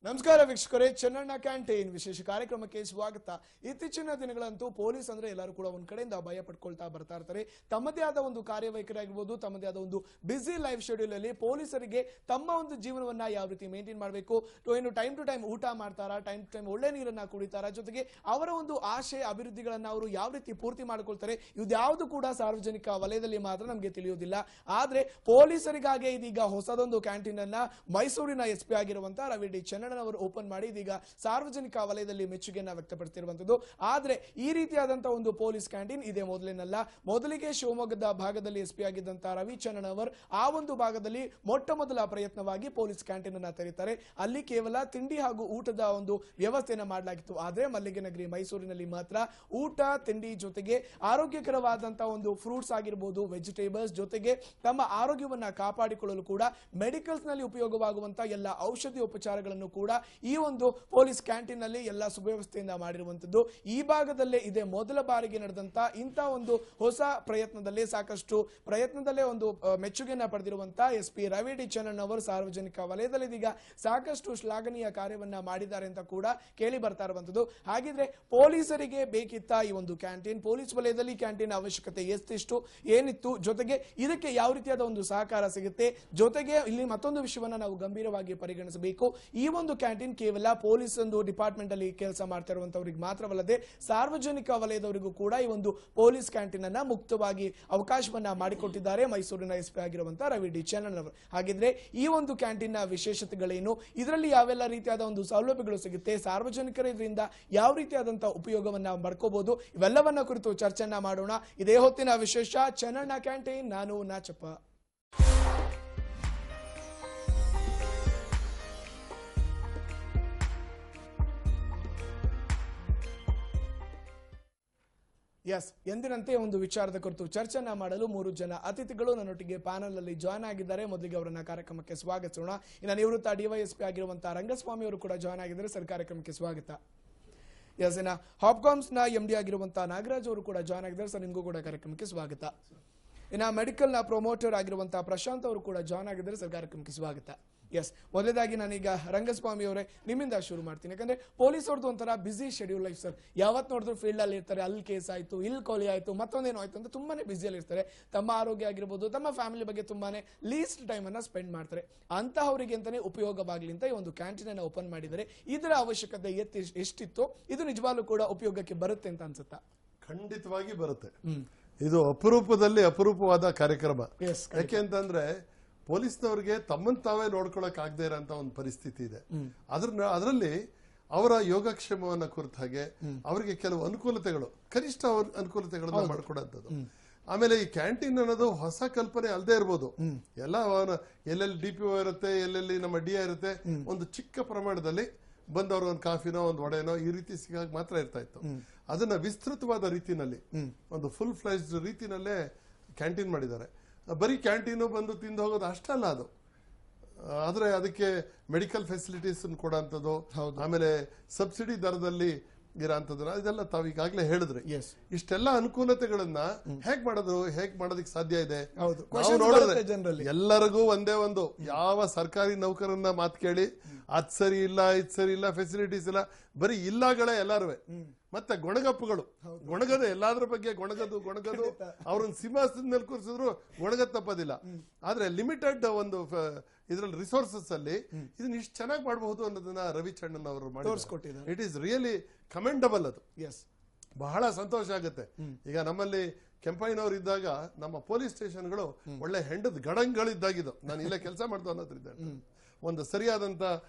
ನಮಸ್ಕಾರ ವೀಕ್ಷಕರೇ, ಚೆನ್ನಣ್ಣ ಕ್ಯಾಂಟೀನ್ ವಿಶೇಷ ಕಾರ್ಯಕ್ರಮಕ್ಕೆ ಸ್ವಾಗತ. ಇತ್ತೀಚಿನ ದಿನಗಳಂತೂ ಪೊಲೀಸ್ ಅಂದ್ರೆ ಎಲ್ಲರೂ ಕೂಡ ಒಂದ್ ಕಡೆಯಿಂದ ಭಯ ಪಡ್ಕೊಳ್ತಾ ಬರ್ತಾ ಇರ್ತಾರೆ. ತಮ್ಮದೇ ಆದ ಒಂದು ಕಾರ್ಯವೈಖರಿ ಆಗಿರ್ಬೋದು, ತಮ್ಮದೇ ಆದ ಒಂದು ಬಿಸಿ ಲೈಫ್ ಶೆಡ್ಯೂಲ್ ಅಲ್ಲಿ ಪೊಲೀಸರಿಗೆ ತಮ್ಮ ಒಂದು ಜೀವನವನ್ನ ಯಾವ ರೀತಿ ಮೇಂಟೈನ್ ಮಾಡಬೇಕು, ಏನು ಟೈಮ್ ಟು ಟೈಮ್ ಊಟ ಮಾಡ್ತಾರಾ, ಟೈಮ್ ಟು ಟೈಮ್ ಒಳ್ಳೆ ನೀರನ್ನ ಕುಡಿತಾರಾ, ಜೊತೆಗೆ ಅವರ ಒಂದು ಆಶೆ ಅಭಿವೃದ್ಧಿಗಳನ್ನ ಅವರು ಯಾವ ರೀತಿ ಪೂರ್ತಿ ಮಾಡ್ಕೊಳ್ತಾರೆ, ಇದ್ಯಾವುದು ಕೂಡ ಸಾರ್ವಜನಿಕ ವಲಯದಲ್ಲಿ ಮಾತ್ರ ನಮಗೆ ತಿಳಿಯುವುದಿಲ್ಲ. ಆದ್ರೆ ಪೊಲೀಸರಿಗಾಗಿ ಇದೀಗ ಹೊಸದೊಂದು ಕ್ಯಾಂಟೀನ್ ಅನ್ನ ಮೈಸೂರಿನ SP ಆಗಿರುವಂತಹ ರವಿ ಡಿ ಚೆನ್ನಣ್ಣ ಅವರು ಓಪನ್ ಮಾಡಿ ಇದೀಗ ಸಾರ್ವಜನಿಕ ವಲಯದಲ್ಲಿ ಮೆಚ್ಚುಗೆಯನ್ನ ವ್ಯಕ್ತಪಡಿಸಿರುವಂತದ್ದು. ಆದ್ರೆ ಈ ರೀತಿಯಾದಂತಹ ಒಂದು ಪೊಲೀಸ್ ಕ್ಯಾಂಟೀನ್ ಇದೇ ಮೊದಲೇನಲ್ಲ. ಮೊದಲಿಗೆ ಶಿವಮೊಗ್ಗದ ಭಾಗದಲ್ಲಿ SP ಆಗಿದ್ದಂತಹ ರವಿ ಚೆನ್ನಣ್ಣ ಅವರು ಆ ಒಂದು ಭಾಗದಲ್ಲಿ ಮೊಟ್ಟ ಮೊದಲ ಪ್ರಯತ್ನವಾಗಿ ಪೊಲೀಸ್ ಕ್ಯಾಂಟೀನ್ ಅನ್ನ ತೆರೀತಾರೆ. ಅಲ್ಲಿ ಕೇವಲ ತಿಂಡಿ ಹಾಗೂ ಊಟದ ಒಂದು ವ್ಯವಸ್ಥೆಯನ್ನ ಮಾಡಲಾಗಿತ್ತು. ಆದ್ರೆ ಮಲ್ಲಿಗೆ ನಗರಿ ಮೈಸೂರಿನಲ್ಲಿ ಮಾತ್ರ ಊಟ ತಿಂಡಿ ಜೊತೆಗೆ ಆರೋಗ್ಯಕರವಾದಂತಹ ಒಂದು ಫ್ರೂಟ್ಸ್ ಆಗಿರಬಹುದು, ವೆಜಿಟೇಬಲ್ಸ್ ಜೊತೆಗೆ ತಮ್ಮ ಆರೋಗ್ಯವನ್ನ ಕಾಪಾಡಿಕೊಳ್ಳಲು ಕೂಡ ಮೆಡಿಕಲ್ಸ್ ನಲ್ಲಿ ಉಪಯೋಗವಾಗುವಂತಹ ಎಲ್ಲ ಔಷಧಿ ಉಪಚಾರಗಳನ್ನು ಕೂಡ ಈ ಒಂದು ಪೊಲೀಸ್ ಕ್ಯಾಂಟೀನ್ ನಲ್ಲಿ ಎಲ್ಲ ಸುವ್ಯವಸ್ಥೆಯಿಂದ ಮಾಡಿರುವಂತದ್ದು. ಈ ಭಾಗದಲ್ಲೇ ಇದೇ ಮೊದಲ ಬಾರಿಗೆ ನಡೆದಂತ ಇಂತಹ ಒಂದು ಹೊಸ ಪ್ರಯತ್ನದಲ್ಲೇ ಒಂದು ಮೆಚ್ಚುಗೆಯನ್ನ ಪಡೆದಿರುವಂತಹ SP ರವಿ ಡಿ ಚೆನ್ನಣ್ಣ ಅವರು ಸಾರ್ವಜನಿಕ ವಲಯದಲ್ಲಿ ಇದೀಗ ಸಾಕಷ್ಟು ಶ್ಲಾಘನೀಯ ಕಾರ್ಯವನ್ನ ಮಾಡಿದ್ದಾರೆ ಅಂತ ಕೂಡ ಕೇಳಿ ಬರ್ತಾ ಇರುವಂತದ್ದು. ಹಾಗಿದ್ರೆ ಪೊಲೀಸರಿಗೆ ಬೇಕಿತ್ತ ಈ ಒಂದು ಕ್ಯಾಂಟೀನ್, ಪೊಲೀಸ್ ವಲಯದಲ್ಲಿ ಕ್ಯಾಂಟೀನ್ ಅವಶ್ಯಕತೆ ಎಷ್ಟಿಷ್ಟು ಏನಿತ್ತು, ಜೊತೆಗೆ ಇದಕ್ಕೆ ಯಾವ ರೀತಿಯಾದ ಒಂದು ಸಹಕಾರ ಸಿಗುತ್ತೆ, ಜೊತೆಗೆ ಇಲ್ಲಿ ಮತ್ತೊಂದು ವಿಷಯವನ್ನ ನಾವು ಗಂಭೀರವಾಗಿ ಪರಿಗಣಿಸಬೇಕು. ಈ ಒಂದು ಕ್ಯಾಂಟೀನ್ ಕೇವಲ ಪೊಲೀಸ್ ಒಂದು ಡಿಪಾರ್ಟ್ಮೆಂಟ್ ಅಲ್ಲಿ ಕೆಲಸ ಮಾಡ್ತಾ ಇರುವಂತವರಿಗೆ ಮಾತ್ರವಲ್ಲದೆ ಸಾರ್ವಜನಿಕ ವಲಯದವರಿಗೂ ಕೂಡ ಈ ಒಂದು ಪೊಲೀಸ್ ಕ್ಯಾಂಟೀನ್ ಅನ್ನ ಮುಕ್ತವಾಗಿ ಅವಕಾಶವನ್ನ ಮಾಡಿಕೊಟ್ಟಿದ್ದಾರೆ ಮೈಸೂರಿನ SP ಆಗಿರುವಂತಹ ರವಿ ಡಿ ಚೆನ್ನಣ್ಣ ಅವರು. ಹಾಗಿದ್ರೆ ಈ ಒಂದು ಕ್ಯಾಂಟೀನ್ ನ ವಿಶೇಷತೆಗಳೇನು, ಇದರಲ್ಲಿ ಯಾವೆಲ್ಲ ರೀತಿಯಾದ ಒಂದು ಸೌಲಭ್ಯಗಳು ಸಿಗುತ್ತೆ, ಸಾರ್ವಜನಿಕರು ಇದರಿಂದ ಯಾವ ರೀತಿಯಾದಂತಹ ಉಪಯೋಗವನ್ನ ಪಡ್ಕೋಬಹುದು, ಇವೆಲ್ಲವನ್ನ ಕುರಿತು ಚರ್ಚೆಯನ್ನ ಮಾಡೋಣ. ಇದೇ ಹೊತ್ತಿನ ವಿಶೇಷ ಚೆನ್ನಣ್ಣ ಕ್ಯಾಂಟೀನ್. ನಾನು ನಾಚಪ್ಪ. ಎಂದಿನಂತೆ ಒಂದು ವಿಚಾರದ ಕುರಿತು ಚರ್ಚೆಯನ್ನ ಮಾಡಲು 3 ಜನ ಅತಿಥಿಗಳು ನನ್ನೊಟ್ಟಿಗೆ ಪ್ಯಾನಲ್ ಅಲ್ಲಿ ಜಾಯ್ನ್ ಆಗಿದ್ದಾರೆ. ಮೊದಲಿಗೆ ಅವರನ್ನ ಕಾರ್ಯಕ್ರಮಕ್ಕೆ ಸ್ವಾಗತಿಸೋಣ. ಇನ್ನು ನಿವೃತ್ತ DYSP ಆಗಿರುವಂತಹ ರಂಗಸ್ವಾಮಿ ಅವರು ಕೂಡ ಜಾಯ್ನ್ ಆಗಿದ್ದಾರೆ. ಸರ್, ಕಾರ್ಯಕ್ರಮಕ್ಕೆ ಸ್ವಾಗತ. ಇನ್ನು ಹಾಪ್ಕಾಮ್ಸ್ ನ MD ಆಗಿರುವಂತಹ ನಾಗರಾಜ್ ಅವರು ಕೂಡ ಜಾಯ್ನ್ ಆಗಿದ್ದಾರೆ. ಸರ್, ನಿಮಗೂ ಕೂಡ ಕಾರ್ಯಕ್ರಮಕ್ಕೆ ಸ್ವಾಗತ. ಇನ್ನು ಮೆಡಿಕಲ್ ನ ಪ್ರಮೋಟರ್ ಆಗಿರುವಂತಹ ಪ್ರಶಾಂತ್ ಅವರು ಕೂಡ ಜಾಯ್ನ್ ಆಗಿದ್ದಾರೆ. ಸರ್, ಕಾರ್ಯಕ್ರಮಕ್ಕೆ ಸ್ವಾಗತ. ಮೊದಲೇದಾಗಿ ನಾನೀಗ ರಂಗಸ್ವಾಮಿ ಅವರೇ ನಿಮ್ಮಿಂದ ಶುರು ಮಾಡ್ತೀನಿ. ಯಾಕಂದ್ರೆ ಪೊಲೀಸ್ ಅವ್ರದ್ದು ಒಂಥರ ಬಿಸಿ ಶೆಡ್ಯೂಲ್ ಲೈಫ್ ಸರ್. ಯಾವತ್ ನೋಡಿದ್ರು ಫೀಲ್ಡ್ ಅಲ್ಲಿ ಇರ್ತಾರೆ, ಅಲ್ಲಿ ಕೇಸ್ ಆಯ್ತು, ಇಲ್ಲಿ ಕೊಲೆ ಆಯ್ತು, ಮತ್ತೊಂದೇನೋ ಆಯ್ತು ಅಂತ ತುಂಬಾನೇ ಬಿಸಿಯಲ್ಲಿ ಇರ್ತಾರೆ. ತಮ್ಮ ಆರೋಗ್ಯ ಆಗಿರ್ಬೋದು, ತಮ್ಮ ಫ್ಯಾಮಿಲಿ ಬಗ್ಗೆ ತುಂಬಾನೇ ಲೀಸ್ಟ್ ಟೈಮ್ ಅನ್ನ ಸ್ಪೆಂಡ್ ಮಾಡ್ತಾರೆ. ಅಂತಹವರಿಗೆ ಅಂತಾನೆ ಉಪಯೋಗವಾಗ್ಲಿ ಅಂತ ಈ ಒಂದು ಕ್ಯಾಂಟೀನ್ ಅನ್ನ ಓಪನ್ ಮಾಡಿದರೆ ಇದರ ಅವಶ್ಯಕತೆ ಎಷ್ಟಿತ್ತು, ಇದು ನಿಜವಾಗ್ಲೂ ಕೂಡ ಉಪಯೋಗಕ್ಕೆ ಬರುತ್ತೆ ಅಂತ ಅನ್ಸುತ್ತಾ? ಖಂಡಿತವಾಗಿ ಬರುತ್ತೆ. ಇದು ಅಪರೂಪದಲ್ಲಿ ಅಪರೂಪವಾದ ಕಾರ್ಯಕ್ರಮ. ಯಾಕೆ ಅಂತಂದ್ರೆ ಪೊಲೀಸ್ನವರಿಗೆ ತಮ್ಮನ್ನು ತಾವೇ ನೋಡ್ಕೊಳಕ್ ಆಗದೆ ಇರೋಂತ ಒಂದು ಪರಿಸ್ಥಿತಿ ಇದೆ. ಅದರಲ್ಲಿ ಅವರ ಯೋಗಕ್ಷೇಮವನ್ನ ಕುರಿತ ಹಾಗೆ ಅವರಿಗೆ ಕೆಲವು ಅನುಕೂಲತೆಗಳು, ಕನಿಷ್ಠ ಅನುಕೂಲತೆಗಳನ್ನ ಮಾಡ್ಕೊಡಂಥದ್ದು. ಆಮೇಲೆ ಈ ಕ್ಯಾಂಟೀನ್ ಅನ್ನೋದು ಹೊಸ ಕಲ್ಪನೆ ಅಲ್ಲದೆ ಇರ್ಬೋದು. ಎಲ್ಲ ಎಲ್ಲೆಲ್ಲಿ DPO ಇರುತ್ತೆ, ಎಲ್ಲೆಲ್ಲಿ ನಮ್ಮ DI ಇರುತ್ತೆ, ಒಂದು ಚಿಕ್ಕ ಪ್ರಮಾಣದಲ್ಲಿ ಬಂದವರು ಒಂದು ಕಾಫಿನೋ ಒಂದು ವಡೆನೋ ಈ ರೀತಿ ಸಿಗಾಗ ಮಾತ್ರ ಇರ್ತಾ ಇತ್ತು. ಅದನ್ನ ವಿಸ್ತೃತವಾದ ರೀತಿನಲ್ಲಿ, ಒಂದು ಫುಲ್ ಫ್ಲೆಜ್ಡ್ ರೀತಿನಲ್ಲೇ ಕ್ಯಾಂಟೀನ್ ಮಾಡಿದ್ದಾರೆ. ಬರೀ ಕ್ಯಾಂಟೀನು ಬಂದು ತಿಂದು ಹೋಗೋದು ಅಷ್ಟಲ್ಲ ಅದು. ಆದ್ರೆ ಅದಕ್ಕೆ ಮೆಡಿಕಲ್ ಫೆಸಿಲಿಟೀಸ್ ಕೊಡೋಂಥದ್ದು, ಆಮೇಲೆ ಸಬ್ಸಿಡಿ ದರದಲ್ಲಿ ಇರೋಂಥದ್ದು, ಇದೆಲ್ಲ ತಾವು ಈಗಾಗಲೇ ಹೇಳಿದ್ರಿ. ಇಷ್ಟೆಲ್ಲ ಅನುಕೂಲತೆಗಳನ್ನ ಹೇಗ್ ಮಾಡೋದಕ್ಕೆ ಸಾಧ್ಯ ಇದೆ? ನೋಡಿದ್ರೆ ಎಲ್ಲರಿಗೂ ಒಂದೇ ಒಂದು, ಯಾವ ಸರ್ಕಾರಿ ನೌಕರನ್ನ ಮಾತು ಕೇಳಿ ಅದ್ ಸರಿ ಇಲ್ಲ, ಇದ್ ಸರಿ ಇಲ್ಲ, ಫೆಸಿಲಿಟೀಸ್ ಇಲ್ಲ, ಬರೀ ಇಲ್ಲಗಳೇ ಎಲ್ಲಾರು. ಮತ್ತೆ ಗೊಣಗಪ್ಪುಗಳು, ಗೊಣಗದ ಎಲ್ಲಾದ್ರ ಬಗ್ಗೆ ಗೊಣಗದು ಅವ್ರನ್ನ ಸಿಂಹಾಸನದ ಮೇಲೆ ಕೂರಿಸಿದ್ರು ಗೊಣಗದ್ ತಪ್ಪದಿಲ್ಲ. ಆದ್ರೆ ಲಿಮಿಟೆಡ್ ಒಂದು ಇದ್ರಲ್ಲಿ ರಿಸೋರ್ಸಸ್ ಅಲ್ಲಿ ಇದನ್ನ ಇಷ್ಟು ಚೆನ್ನಾಗಿ ಮಾಡಬಹುದು ಅನ್ನೋದನ್ನ ರವಿ ಚೆನ್ನಣ್ಣ ಅವರು ಮಾಡಿಕೊಟ್ಟಿದ್ದಾರೆ. It is really commendable. ಅದು ಬಹಳ ಸಂತೋಷ ಆಗುತ್ತೆ. ಈಗ ನಮ್ಮಲ್ಲಿ ಕೆಂಪಯ್ಯನವರು ಇದ್ದಾಗ ನಮ್ಮ ಪೊಲೀಸ್ ಸ್ಟೇಷನ್ಗಳು ಒಳ್ಳೆ ಹೆಂಡದ ಗಡಂಗಳಿದ್ದಾಗಿದ್ದು. ನಾನು ಇಲ್ಲೇ ಕೆಲಸ ಮಾಡ್ತು ಅನ್ನೋದ್ರಿಂದ ಒಂದು ಸರಿಯಾದಂತ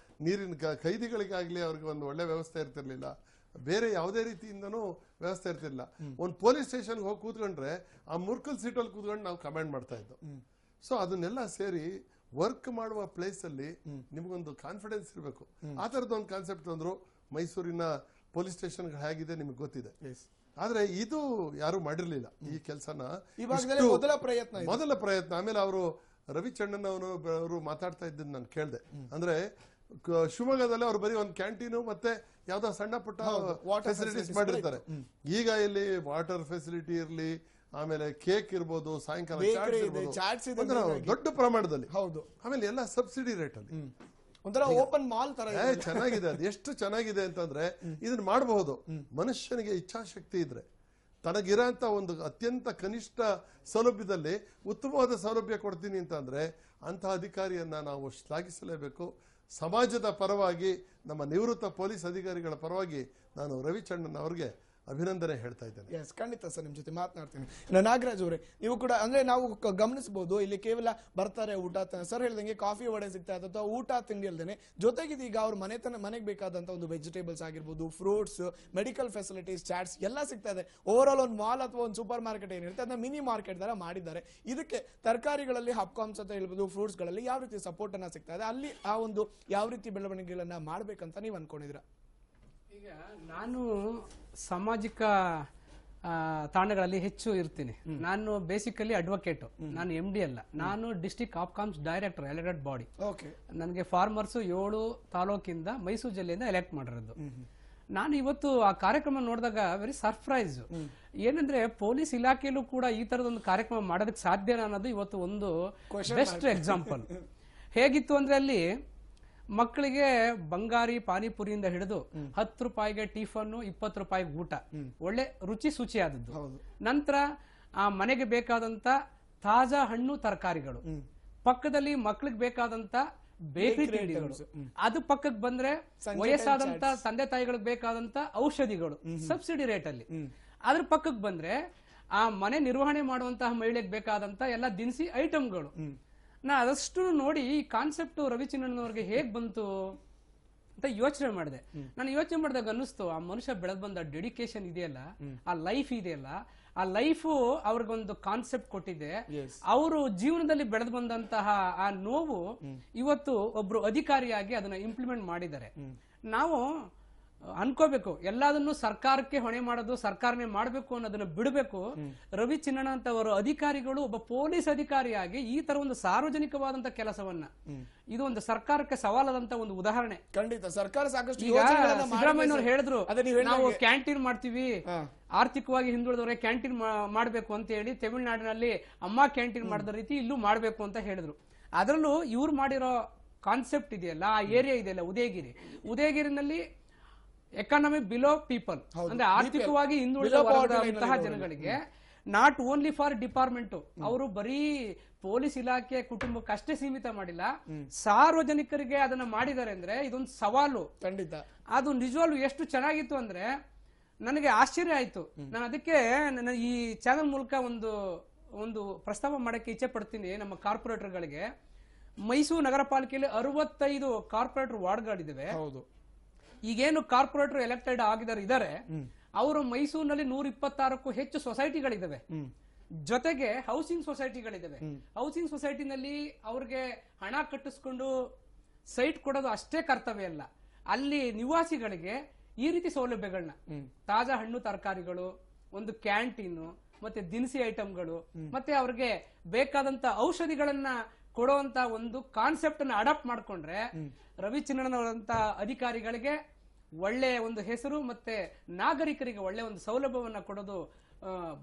ನೀರಿನ ಖೈದಿಗಳಿಗಾಗ್ಲಿ ಅವ್ರಿಗೆ ಒಂದು ಒಳ್ಳೆ ವ್ಯವಸ್ಥೆ ಇರ್ತಿರ್ಲಿಲ್ಲ, ಬೇರೆ ಯಾವುದೇ ರೀತಿಯಿಂದನೂ ವ್ಯವಸ್ಥೆ ಇರ್ತಿರ್ಲಿಲ್ಲ. ಒಂದು ಪೊಲೀಸ್ ಸ್ಟೇಷನ್ಗೆ ಹೋಗಿ ಕೂತ್ಕೊಂಡ್ರೆ ಆ ಮುರ್ಕಲ್ ಸೀಟಲ್ಲಿ ಕೂತ್ಕೊಂಡು ನಾವು ಕಮಾಂಡ್ ಮಾಡ್ತಾ ಇದ್ದೋ. ಸೊ ಅದನ್ನೆಲ್ಲ ಸೇರಿ ವರ್ಕ್ ಮಾಡುವ ಪ್ಲೇಸ್ ಅಲ್ಲಿ ನಿಮ್ಗೊಂದು ಕಾನ್ಫಿಡೆನ್ಸ್ ಇರಬೇಕು. ಆ ತರದ ಒಂದು ಕಾನ್ಸೆಪ್ಟ್ ತಂದ್ರು. ಮೈಸೂರಿನ ಪೊಲೀಸ್ ಸ್ಟೇಷನ್ ಹೇಗಿದೆ ನಿಮ್ಗೆ ಗೊತ್ತಿದೆ. ಆದ್ರೆ ಇದು ಯಾರು ಮಾಡಿರ್ಲಿಲ್ಲ ಈ ಕೆಲಸನ. ಮೊದಲ ಪ್ರಯತ್ನ. ಆಮೇಲೆ ಅವರು ರವಿ ಚೆನ್ನಣ್ಣ ಅವರು ಮಾತಾಡ್ತಾ ಇದ್ದದ್ದು ನಾನು ಕೇಳಿದೆ. ಅಂದ್ರೆ ಶಿವಮೊಗ್ಗದಲ್ಲಿ ಅವ್ರು ಬರೀ ಒಂದು ಕ್ಯಾಂಟೀನು ಮತ್ತೆ ಯಾವ್ದೋ ಸಣ್ಣ ಪುಟ್ಟ ಫೆಸಿಲಿಟೀಸ್ ಮಾಡಿರ್ತಾರೆ. ಈಗ ಇಲ್ಲಿ ವಾಟರ್ ಫೆಸಿಲಿಟಿ ಇರ್ಲಿ, ಆಮೇಲೆ ಕೇಕ್ ಇರ್ಬೋದು, ಸಾಯಂಕಾಲ ದೊಡ್ಡ ಪ್ರಮಾಣದಲ್ಲಿ, ಆಮೇಲೆ ಎಲ್ಲ ಸಬ್ಸಿಡಿ ರೇಟ್ ಅಲ್ಲಿ. ಒಂಥರ ಓಪನ್ ಮಾಲ್ ತರ ಚೆನ್ನಾಗಿದೆ. ಅದು ಎಷ್ಟು ಚೆನ್ನಾಗಿದೆ ಅಂತಂದ್ರೆ ಇದನ್ನ ಮಾಡಬಹುದು. ಮನುಷ್ಯನಿಗೆ ಇಚ್ಛಾಶಕ್ತಿ ಇದ್ರೆ ತನಗಿರೋಂಥ ಒಂದು ಅತ್ಯಂತ ಕನಿಷ್ಠ ಸೌಲಭ್ಯದಲ್ಲಿ ಉತ್ತಮವಾದ ಸೌಲಭ್ಯ ಕೊಡ್ತೀನಿ ಅಂತಂದ್ರೆ ಅಂಥ ಅಧಿಕಾರಿಯನ್ನ ನಾವು ಶ್ಲಾಘಿಸಲೇಬೇಕು. ಸಮಾಜದ ಪರವಾಗಿ, ನಮ್ಮ ನಿವೃತ್ತ ಪೊಲೀಸ್ ಅಧಿಕಾರಿಗಳ ಪರವಾಗಿ ನಾನು ರವಿಚಂದ್ರನ್ ಅವರಿಗೆ ಅಭಿನಂದನೆ ಹೇಳ್ತಾ ಇದ್ದೇನೆ. ಎಸ್, ಖಂಡಿತ ಸರ್, ನಿಮ್ ಜೊತೆ ಮಾತನಾಡ್ತೀನಿ. ನಾಗರಾಜ್ ಅವರೇ, ನೀವು ಕೂಡ ಅಂದ್ರೆ ನಾವು ಗಮನಿಸಬಹುದು ಇಲ್ಲಿ ಕೇವಲ ಬರ್ತಾರೆ ಊಟ ಸರ್ ಹೇಳ್ದಂಗೆ ಕಾಫಿ ವಡೆ ಸಿಗ್ತಾ ಇತ್ತು ಅಥವಾ ಊಟ ತಿಂಡಿ ಅಲ್ದೇನೆ ಜೊತೆಗೆ ಈಗ ಅವ್ರ ಮನೆಗೆ ಬೇಕಾದಂತ ಒಂದು ವೆಜಿಟೇಬಲ್ಸ್ ಆಗಿರ್ಬೋದು, ಫ್ರೂಟ್ಸ್, ಮೆಡಿಕಲ್ ಫೆಸಿಲಿಟೀಸ್, ಚಾಟ್ಸ್ ಎಲ್ಲ ಸಿಗ್ತಾ ಇದೆ. ಓವರ್ ಆಲ್ ಒಂದು ಮಾಲ್ ಅಥವಾ ಒಂದು ಸೂಪರ್ ಮಾರ್ಕೆಟ್ ಏನಿರುತ್ತೆ ಅದನ್ನ ಮಿನಿ ಮಾರ್ಕೆಟ್ ತರ ಮಾಡಿದ್ದಾರೆ. ಇದಕ್ಕೆ ತರಕಾರಿಗಳಲ್ಲಿ ಹಪ್ಕಾಮ್ಸ್ ಅಂತ ಹೇಳ್ಬೋದು, ಫ್ರೂಟ್ಸ್ ಗಳಲ್ಲಿ ಯಾವ ರೀತಿ ಸಪೋರ್ಟ್ ಅನ್ನ ಸಿಗ್ತಾ ಇದೆ, ಅಲ್ಲಿ ಆ ಒಂದು ಯಾವ ರೀತಿ ಬೆಳವಣಿಗೆಗಳನ್ನ ಮಾಡ್ಬೇಕಂತ ನೀವು ಅನ್ಕೊಂಡಿದ್ರ? ಈಗ ನಾನು ಸಾಮಾಜಿಕ ತಾಣಗಳಲ್ಲಿ ಹೆಚ್ಚು ಇರ್ತೀನಿ. ನಾನು ಬೇಸಿಕಲಿ ಅಡ್ವೊಕೇಟ್, ನಾನು MD ಅಲ್ಲ, ನಾನು district Hopcoms director, elected body. ನನಗೆ ಫಾರ್ಮರ್ಸ್ 7 ತಾಲೂಕಿಂದ ಮೈಸೂರು ಜಿಲ್ಲೆಯಿಂದ ಎಲೆಕ್ಟ್ ಮಾಡಿರೋದು. ನಾನು ಇವತ್ತು ಆ ಕಾರ್ಯಕ್ರಮ ನೋಡಿದಾಗ ವೆರಿ ಸರ್ಪ್ರೈಸ್. ಏನಂದ್ರೆ ಪೊಲೀಸ್ ಇಲಾಖೆಯಲ್ಲೂ ಕೂಡ ಈ ತರದೊಂದು ಕಾರ್ಯಕ್ರಮ ಮಾಡೋದಕ್ಕೆ ಸಾಧ್ಯನಾ ಅನ್ನೋದು ಇವತ್ತು ಒಂದು ಬೆಸ್ಟ್ ಎಕ್ಸಾಂಪಲ್. ಹೇಗಿತ್ತು ಅಂದ್ರೆ ಅಲ್ಲಿ ಮಕ್ಕಳಿಗೆ ಬಂಗಾರಿ ಪಾನಿಪುರಿಯಿಂದ ಹಿಡಿದು 10 ರೂಪಾಯಿಗೆ ಟಿಫನ್, 20 ರೂಪಾಯಿಗೆ ಊಟ, ಒಳ್ಳೆ ರುಚಿ ಶುಚಿ ಆದದ್ದು. ನಂತರ ಆ ಮನೆಗೆ ಬೇಕಾದಂತ ತಾಜಾ ಹಣ್ಣು ತರಕಾರಿಗಳು, ಪಕ್ಕದಲ್ಲಿ ಮಕ್ಕಳಿಗೆ ಬೇಕಾದಂತ ಬೇಕರಿ ತಿಂಡಿಗಳು, ಅದು ಪಕ್ಕಕ್ಕೆ ಬಂದ್ರೆ ವಯಸ್ಸಾದಂತ ತಂದೆ ತಾಯಿಗಳಿಗೆ ಬೇಕಾದಂತ ಔಷಧಿಗಳು ಸಬ್ಸಿಡಿ ರೇಟ್ ಅಲ್ಲಿ. ಅದ್ರ ಪಕ್ಕಕ್ಕೆ ಬಂದ್ರೆ ಆ ಮನೆ ನಿರ್ವಹಣೆ ಮಾಡುವಂತಹ ಮಹಿಳೆಗೆ ಬೇಕಾದಂತ ಎಲ್ಲ ದಿನಸಿ ಐಟಮ್ಗಳು. ನಾ ಅದಷ್ಟು ನೋಡಿ ಈ ಕಾನ್ಸೆಪ್ಟ್ ರವಿಚಂದ್ರನ್ ಹೇಗ್ ಬಂತು ಅಂತ ಯೋಚನೆ ಮಾಡಿದೆ. ನಾನು ಯೋಚನೆ ಮಾಡಿದಾಗ ಅನ್ನಿಸ್ತು, ಆ ಮನುಷ್ಯ ಬೆಳೆದ್ ಬಂದ ಡೆಡಿಕೇಶನ್ ಇದೆಯಲ್ಲ, ಆ ಲೈಫ್ ಇದೆಯಲ್ಲ, ಆ ಲೈಫು ಅವ್ರಿಗೊಂದು ಕಾನ್ಸೆಪ್ಟ್ ಕೊಟ್ಟಿದೆ. ಅವರು ಜೀವನದಲ್ಲಿ ಬೆಳೆದು ಬಂದಂತಹ ಆ ನೋವು ಇವತ್ತು ಒಬ್ರು ಅಧಿಕಾರಿಯಾಗಿ ಅದನ್ನ ಇಂಪ್ಲಿಮೆಂಟ್ ಮಾಡಿದ್ದಾರೆ. ನಾವು ಅನ್ಕೋಬೇಕು, ಎಲ್ಲದನ್ನು ಸರ್ಕಾರಕ್ಕೆ ಹೊಣೆ ಮಾಡೋದು, ಸರ್ಕಾರನೇ ಮಾಡಬೇಕು ಅನ್ನೋದನ್ನ ಬಿಡಬೇಕು. ರವಿಚಂದ್ರನ್ ಅಂತವರು ಅಧಿಕಾರಿಗಳು ಒಬ್ಬ ಪೊಲೀಸ್ ಅಧಿಕಾರಿಯಾಗಿ ಈ ತರ ಒಂದು ಸಾರ್ವಜನಿಕವಾದಂತ ಕೆಲಸವನ್ನ, ಇದು ಒಂದು ಸರ್ಕಾರಕ್ಕೆ ಸವಾಲಾದಂತ ಒಂದು ಉದಾಹರಣೆ. ಖಂಡಿತ ಸರ್ಕಾರ ಸಾಕಷ್ಟು ಸಿದ್ದರಾಮಯ್ಯನವರು ಹೇಳಿದ್ರು, ನಾವು ಕ್ಯಾಂಟೀನ್ ಮಾಡ್ತೀವಿ, ಆರ್ಥಿಕವಾಗಿ ಹಿಂದುಳಿದವರೇ ಕ್ಯಾಂಟೀನ್ ಮಾಡಬೇಕು ಅಂತ ಹೇಳಿ ತಮಿಳುನಾಡಿನಲ್ಲಿ ಅಮ್ಮ ಕ್ಯಾಂಟೀನ್ ಮಾಡಿದ ರೀತಿ ಇಲ್ಲೂ ಮಾಡಬೇಕು ಅಂತ ಹೇಳಿದ್ರು. ಅದರಲ್ಲೂ ಇವ್ರು ಮಾಡಿರೋ ಕಾನ್ಸೆಪ್ಟ್ ಇದೆಯಲ್ಲ, ಆ ಏರಿಯಾ ಇದೆಯಲ್ಲ ಉದಯಗಿರಿನಲ್ಲಿ ಎಕಾನಮಿ ಬಿಲೋ ಪೀಪಲ್ ಅಂದ್ರೆ ಆರ್ಥಿಕವಾಗಿ ಹಿಂದುಳಿದಂತಹ ಜನಗಳಿಗೆ, ನಾಟ್ ಓನ್ಲಿ ಫಾರ್ ಡಿಪಾರ್ಟ್ಮೆಂಟ್, ಅವರು ಬರೀ ಪೊಲೀಸ್ ಇಲಾಖೆ ಕುಟುಂಬಕ್ಕೆ ಅಷ್ಟೇ ಸೀಮಿತ ಮಾಡಿಲ್ಲ, ಸಾರ್ವಜನಿಕರಿಗೆ ಅದನ್ನ ಮಾಡಿದ್ದಾರೆ ಅಂದ್ರೆ ಇದೊಂದು ಸವಾಲು. ಖಂಡಿತ ಅದು ನಿಜವಾಗ್ಲೂ ಎಷ್ಟು ಚೆನ್ನಾಗಿತ್ತು ಅಂದ್ರೆ ನನಗೆ ಆಶ್ಚರ್ಯ ಆಯ್ತು. ನಾನು ಅದಕ್ಕೆ ಈ ಚಾನೆಲ್ ಮೂಲಕ ಒಂದು ಪ್ರಸ್ತಾವ ಮಾಡಕ್ಕೆ ಇಚ್ಛೆ ಪಡ್ತೀನಿ ನಮ್ಮ ಕಾರ್ಪೊರೇಟರ್ಗಳಿಗೆ. ಮೈಸೂರು ನಗರ ಪಾಲಿಕೆಯಲ್ಲಿ 65 ಕಾರ್ಪೊರೇಟರ್ ವಾರ್ಡ್ಗಳಿದ್ದಾವೆ. ಈಗೇನು ಕಾರ್ಪೊರೇಟರ್ ಎಲೆಕ್ಟೆಡ್ ಇದ್ದಾರೆ, ಅವರು ಮೈಸೂರಿನಲ್ಲಿ 126ಕ್ಕೂ ಹೆಚ್ಚು ಸೊಸೈಟಿಗಳಿದ್ದಾವೆ. ಜೊತೆಗೆ ಹೌಸಿಂಗ್ ಸೊಸೈಟಿಗಳಿದ್ದಾವೆ. ಹೌಸಿಂಗ್ ಸೊಸೈಟಿನಲ್ಲಿ ಅವ್ರಿಗೆ ಹಣ ಕಟ್ಟಿಸ್ಕೊಂಡು ಸೈಟ್ ಕೊಡೋದು ಅಷ್ಟೇ ಕರ್ತವ್ಯ ಅಲ್ಲ, ಅಲ್ಲಿ ನಿವಾಸಿಗಳಿಗೆ ಈ ರೀತಿ ಸೌಲಭ್ಯಗಳನ್ನ, ತಾಜಾ ಹಣ್ಣು ತರಕಾರಿಗಳು, ಒಂದು ಕ್ಯಾಂಟೀನು, ಮತ್ತೆ ದಿನಸಿ ಐಟಮ್ಗಳು, ಮತ್ತೆ ಅವ್ರಿಗೆ ಬೇಕಾದಂತ ಔಷಧಿಗಳನ್ನ ಕೊಡುವಂತ ಒಂದು ಕಾನ್ಸೆಪ್ಟ್ ಅನ್ನ ಅಡಾಪ್ಟ್ ಮಾಡ್ಕೊಂಡ್ರೆ ರವಿಚಂದ್ರನ್ ಅವರಂತ ಅಧಿಕಾರಿಗಳಿಗೆ ಒಳ್ಳೆ ಒಂದು ಹೆಸರು ಮತ್ತೆ ನಾಗರಿಕರಿಗೆ ಒಳ್ಳೆ ಒಂದು ಸೌಲಭ್ಯವನ್ನ ಕೊಡೋದು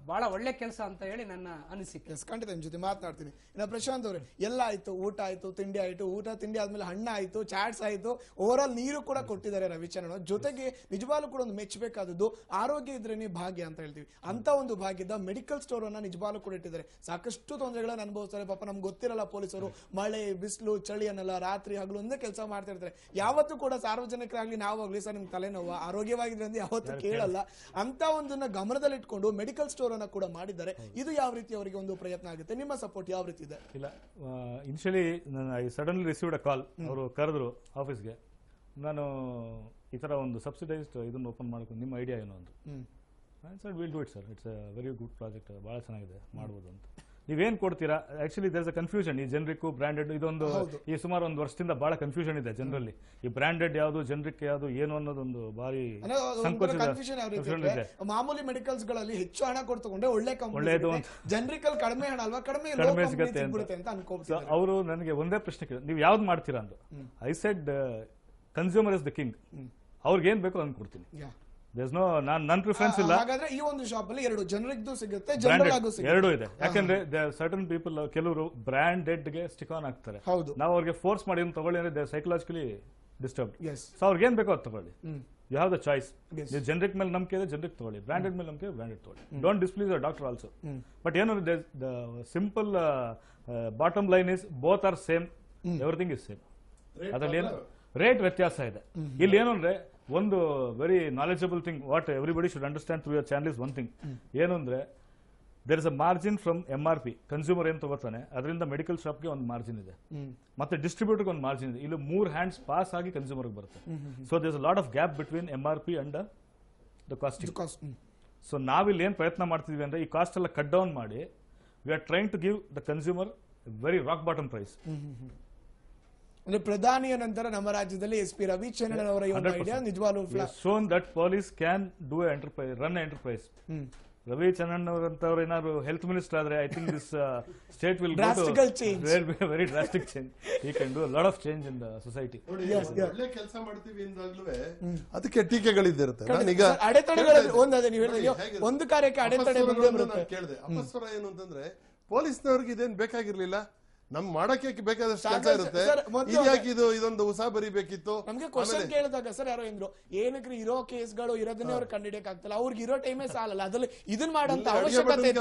ಬಹಳ ಒಳ್ಳೆ ಕೆಲಸ ಅಂತ ಹೇಳಿ ನನ್ನ ಅನಿಸಿಕೆ. ಖಂಡಿತ ನಿಮ್ ಜೊತೆ ಮಾತನಾಡ್ತೀನಿ. ಇನ್ನು ಪ್ರಶಾಂತ್ ಅವರೇ, ಎಲ್ಲ ಆಯ್ತು, ಊಟ ಆಯ್ತು, ತಿಂಡಿ ಆಯ್ತು, ಊಟ ತಿಂಡಿ ಆದ್ಮೇಲೆ ಹಣ್ಣು ಆಯ್ತು, ಚಾಟ್ಸ್ ಆಯ್ತು, ಓವರ್ ಆಲ್ ನೀರು ಕೂಡ ಕೊಟ್ಟಿದ್ದಾರೆ ರವಿಚಂದ್ರನ್. ಜೊತೆಗೆ ನಿಜವಾಗ್ಲೂ ಕೂಡ ಒಂದು ಮೆಚ್ಚಬೇಕಾದದ್ದು ಆರೋಗ್ಯ ಇದ್ರೇನೆ ಭಾಗ್ಯ ಅಂತ ಹೇಳ್ತೀವಿ. ಅಂತ ಒಂದು ಭಾಗ್ಯದ ಮೆಡಿಕಲ್ ಸ್ಟೋರ್ ಅನ್ನ ನಿಜವಾಗ್ಲೂ ಕೂಡ ಇಟ್ಟಿದ್ದಾರೆ. ಸಾಕಷ್ಟು ತೊಂದರೆಗಳನ್ನ ಅನುಭವಿಸ್ತಾರೆ ಪಾಪ, ನಮ್ಗೆ ಗೊತ್ತಿರಲ್ಲ ಪೊಲೀಸರು, ಮಳೆ ಬಿಸಿಲು ಚಳಿ ಅನ್ನಲ್ಲ, ರಾತ್ರಿ ಹಗಲು ಒಂದೇ ಕೆಲಸ ಮಾಡ್ತಾ ಇರ್ತಾರೆ. ಯಾವತ್ತೂ ಕೂಡ ಸಾರ್ವಜನಿಕರಾಗ್ಲಿ ನಾವಾಗ್ಲಿ ಸರ್ ನಿಮ್ಗೆ ತಲೆನೋವು ಆರೋಗ್ಯವಾಗಿದ್ರೆ ಅಂತ ಯಾವತ್ತೂ ಕೇಳಲ್ಲ. ಅಂತ ಒಂದನ್ನ ಗಮನದಲ್ಲಿಟ್ಕೊಂಡು ಮೆಡಿಕಲ್ ಸ್ಟೋರ್ ಅನ್ನ ಕೂಡ ಮಾಡಿದ್ದಾರೆ. ಇದು ಯಾವ ರೀತಿ ಅವರಿಗೆ ಒಂದು ಪ್ರಯತ್ನ ಆಗುತ್ತೆ? ನಿಮ್ಮ ಸಪೋರ್ಟ್ ಯಾವ ರೀತಿ ಇದೆ? ಇಲ್ಲ, initially I suddenly received a call. ಅವರು ಕರೆದ್ರು ಆಫೀಸ್ಗೆ, ನಾನು ಈ ತರ ಒಂದು ಸಬ್ಸಿಡೈಸ್ಡ್ ಇದನ್ನು ಓಪನ್ ಮಾಡ್ಕೊಂಡು ನಿಮ್ಮ ಐಡಿಯಾ ಏನು ಅಂತ. Sir will do it sir, it's a very good project, ಬಹಳ ಚೆನ್ನಾಗಿದೆ, ಮಾಡ್ಬೋದು ಅಂತ. ನೀವೇನ್ ಕೊಡ್ತೀರಾ? Actually there's a confusion. ಈ ಜನರಿಕ್ ಬ್ರಾಂಡೆಡ್ ಇದೊಂದು ಈ ಸುಮಾರು ಒಂದು ವರ್ಷದಿಂದ ಬಹಳ ಕನ್ಫ್ಯೂಷನ್ ಇದೆ ಜನರಲ್ಲಿ. ಈ ಬ್ರಾಂಡೆಡ್ ಯಾವುದು, ಜನರಿಕ್ ಯಾವುದು, ಏನು ಅನ್ನೋದೊಂದು ಬಾರಿ ಮಾಮೂಲಿ ಮೆಡಿಕಲ್ಸ್ ಗಳಲ್ಲಿ ಹೆಚ್ಚು ಹಣ ಕೊಡ್ತಕೊಂಡ್ರೆ ಒಳ್ಳೆದು, ಜನರಿಕಲ್ ಕಡಿಮೆ ಹಣ ಅಲ್ವಾ, ಕಡಿಮೆ ಸಿಗುತ್ತೆ ಅಂತ ಅನ್ಕೋಬಹುದು. ಅವರು ನನಗೆ ಒಂದೇ ಪ್ರಶ್ನೆ ಕೇಳಿ, ನೀವು ಯಾವ್ದು ಮಾಡ್ತೀರಾ ಅಂತ. I said consumer is the king, ಅವ್ರಿಗೆ ಏನ್ ಬೇಕೋ ಅದನ್ನ ಕೊಡ್ತೀನಿ. ದೇರ್ಸ್ ನೋ ನನ್ನ ಪ್ರಿಫರೆನ್ಸ್ ಇಲ್ಲ. ಹಾಗಾದ್ರೆ ಈ ಒಂದು ಶಾಪ್ ಅಲ್ಲಿ ಎರಡು ಜನರಿಗೂ ಸಿಗುತ್ತೆ, ಜನರಲ್ ಆಗೂ ಸಿಗುತ್ತೆ, ಎರಡೂ ಇದೆ. ಯಾಕಂದ್ರೆ ಸರ್ಟನ್ ಪೀಪಲ್ ಕೆಲವರು ಬ್ರಾಂಡೆಡ್ ಗೆ ಸ್ಟಿಕ್ ಆನ್ ಆಗ್ತಾರೆ. ಹೌದು. ನಾವು ಅವ್ರಿಗೆ ಫೋರ್ಸ್ ಮಾಡಿ ತಗೊಳ್ಳಿ ಅಂದ್ರೆ ಸೈಕಲಾಜಿಕಲಿ ಡಿಸ್ಟರ್ಬ್. ಎಸ್. ಸೊ ಅವ್ರಿಗೆ ಏನ್ ಬೇಕೋ ಅದು ತಗೊಳ್ಳಿ. You have the choice. ನೀವು ಜನರಿಕ್ ಮೇಲೆ ನಂಬಿಕೆ ಇದೆ, ಜನರಿಕ್ ತಗೊಳ್ಳಿ. ಬ್ರಾಂಡೆಡ್ ಮೇಲೆ ನಂಬಿಕೆ, ಬ್ರಾಂಡೆಡ್ ತಗೊಳ್ಳಿ. Don't displease the doctor also. But ಏನು the simple bottom line is both are same, everything is same. ಅದ್ರಲ್ಲಿ ಏನು ರೇಟ್ ವ್ಯತ್ಯಾಸ ಇದೆ. ಇಲ್ಲಿ ಏನು ಅಂದ್ರೆ ಒಂದು very knowledgeable thing what everybody should understand through your channel is one thing. ಏನು ಅಂದ್ರೆ there is a margin from MRP. Consumer ಏನ್ ತಗೋತಾನೆ ಅದರಿಂದ ಮೆಡಿಕಲ್ ಶಾಪ್ಗೆ ಒಂದು ಮಾರ್ಜಿನ್ ಇದೆ, ಮತ್ತೆ ಡಿಸ್ಟ್ರಿಬ್ಯೂಟರ್ಗೆ ಒಂದು ಮಾರ್ಜಿನ್ ಇದೆ. ಇಲ್ಲಿ 3 ಹ್ಯಾಂಡ್ಸ್ ಪಾಸ್ ಆಗಿ ಕನ್ಸ್ಯೂಮರ್ಗೆ ಬರುತ್ತೆ. So there is a lot of gap between MRP and the cost. So ನಾವಿಲ್ಲಿ ಏನ್ ಪ್ರಯತ್ನ ಮಾಡ್ತಿದ್ವಿ ಅಂದ್ರೆ ಈ ಕಾಸ್ಟ್ ಎಲ್ಲ ಕಟ್ ಡೌನ್ ಮಾಡಿ we are trying to give the consumer very rock bottom price. ಅಂದ್ರೆ ಪ್ರಧಾನಿಯ ನಂತರ ನಮ್ಮ ರಾಜ್ಯದಲ್ಲಿ SP ರವಿಚಂದ್ರನ್ ಅವರ ಈ ಒಂದು ಐಡಿಯಾ ನಿಜವಾಗ್ಲೂ shown that police can do enterprise, run enterprise. Ravichandran ಅವರಂತವ್ರು ಏನಾದ್ರು ಹೆಲ್ತ್ ಮಿನಿಸ್ಟರ್ ಆದ್ರೆ I think this state will very drastic change. He can do lot of change in the society. ಒಳ್ಳೆ ಕೆಲಸ ಮಾಡ್ತೀವಿ ಇಂದಾಗ್ಲೂ ಅದಕ್ಕೆ ಟೀಕೆಗಳಿದ್ದಿರುತ್ತೆ. ನಾನೀಗ ಒಂದು ಕಾರ್ಯಕ್ಕೆ ಅಡೆತಡೆ ಕೇಳಿದೆ. ಅಪಸ್ವರ ಏನು ಅಂತಂದ್ರೆ ಪೊಲೀಸ್ನವ್ರಿಗೆ ಇದೇನ್ ಬೇಕಾಗಿರ್ಲಿಲ್ಲ, ನಮ್ ಮಾಡಕ್ಕೆ ಬೇಕಾದಷ್ಟು ಕೆಲಸ ಇರುತ್ತೆ. ಇದ್ಯಾಕೆ ಇದೊಂದು ಉಸಾಬರಿ ಬೇಕಿತ್ತು? ನಮ್ಗೆ ಕ್ವಶನ್ ಕೇಳಿದಾಗ ಸರ್ ಯಾರೋ ಇಂದ್ರು ಏನಕ್ಕೆ ಇರೋ ಕೇಸ್ಗಳು ಇರೋದನ್ನೇ ಅವ್ರು ಕಂಡಿಡಿಯಕ್ ಆಗ್ತಲ್ಲ, ಅವ್ರಿಗೆ ಇರೋ ಟೈಮೇ ಸಾಲಲ್ಲ, ಅದ್ರಲ್ಲಿ ಇದನ್ ಮಾಡಂತ ಅವಶ್ಯಕತೆ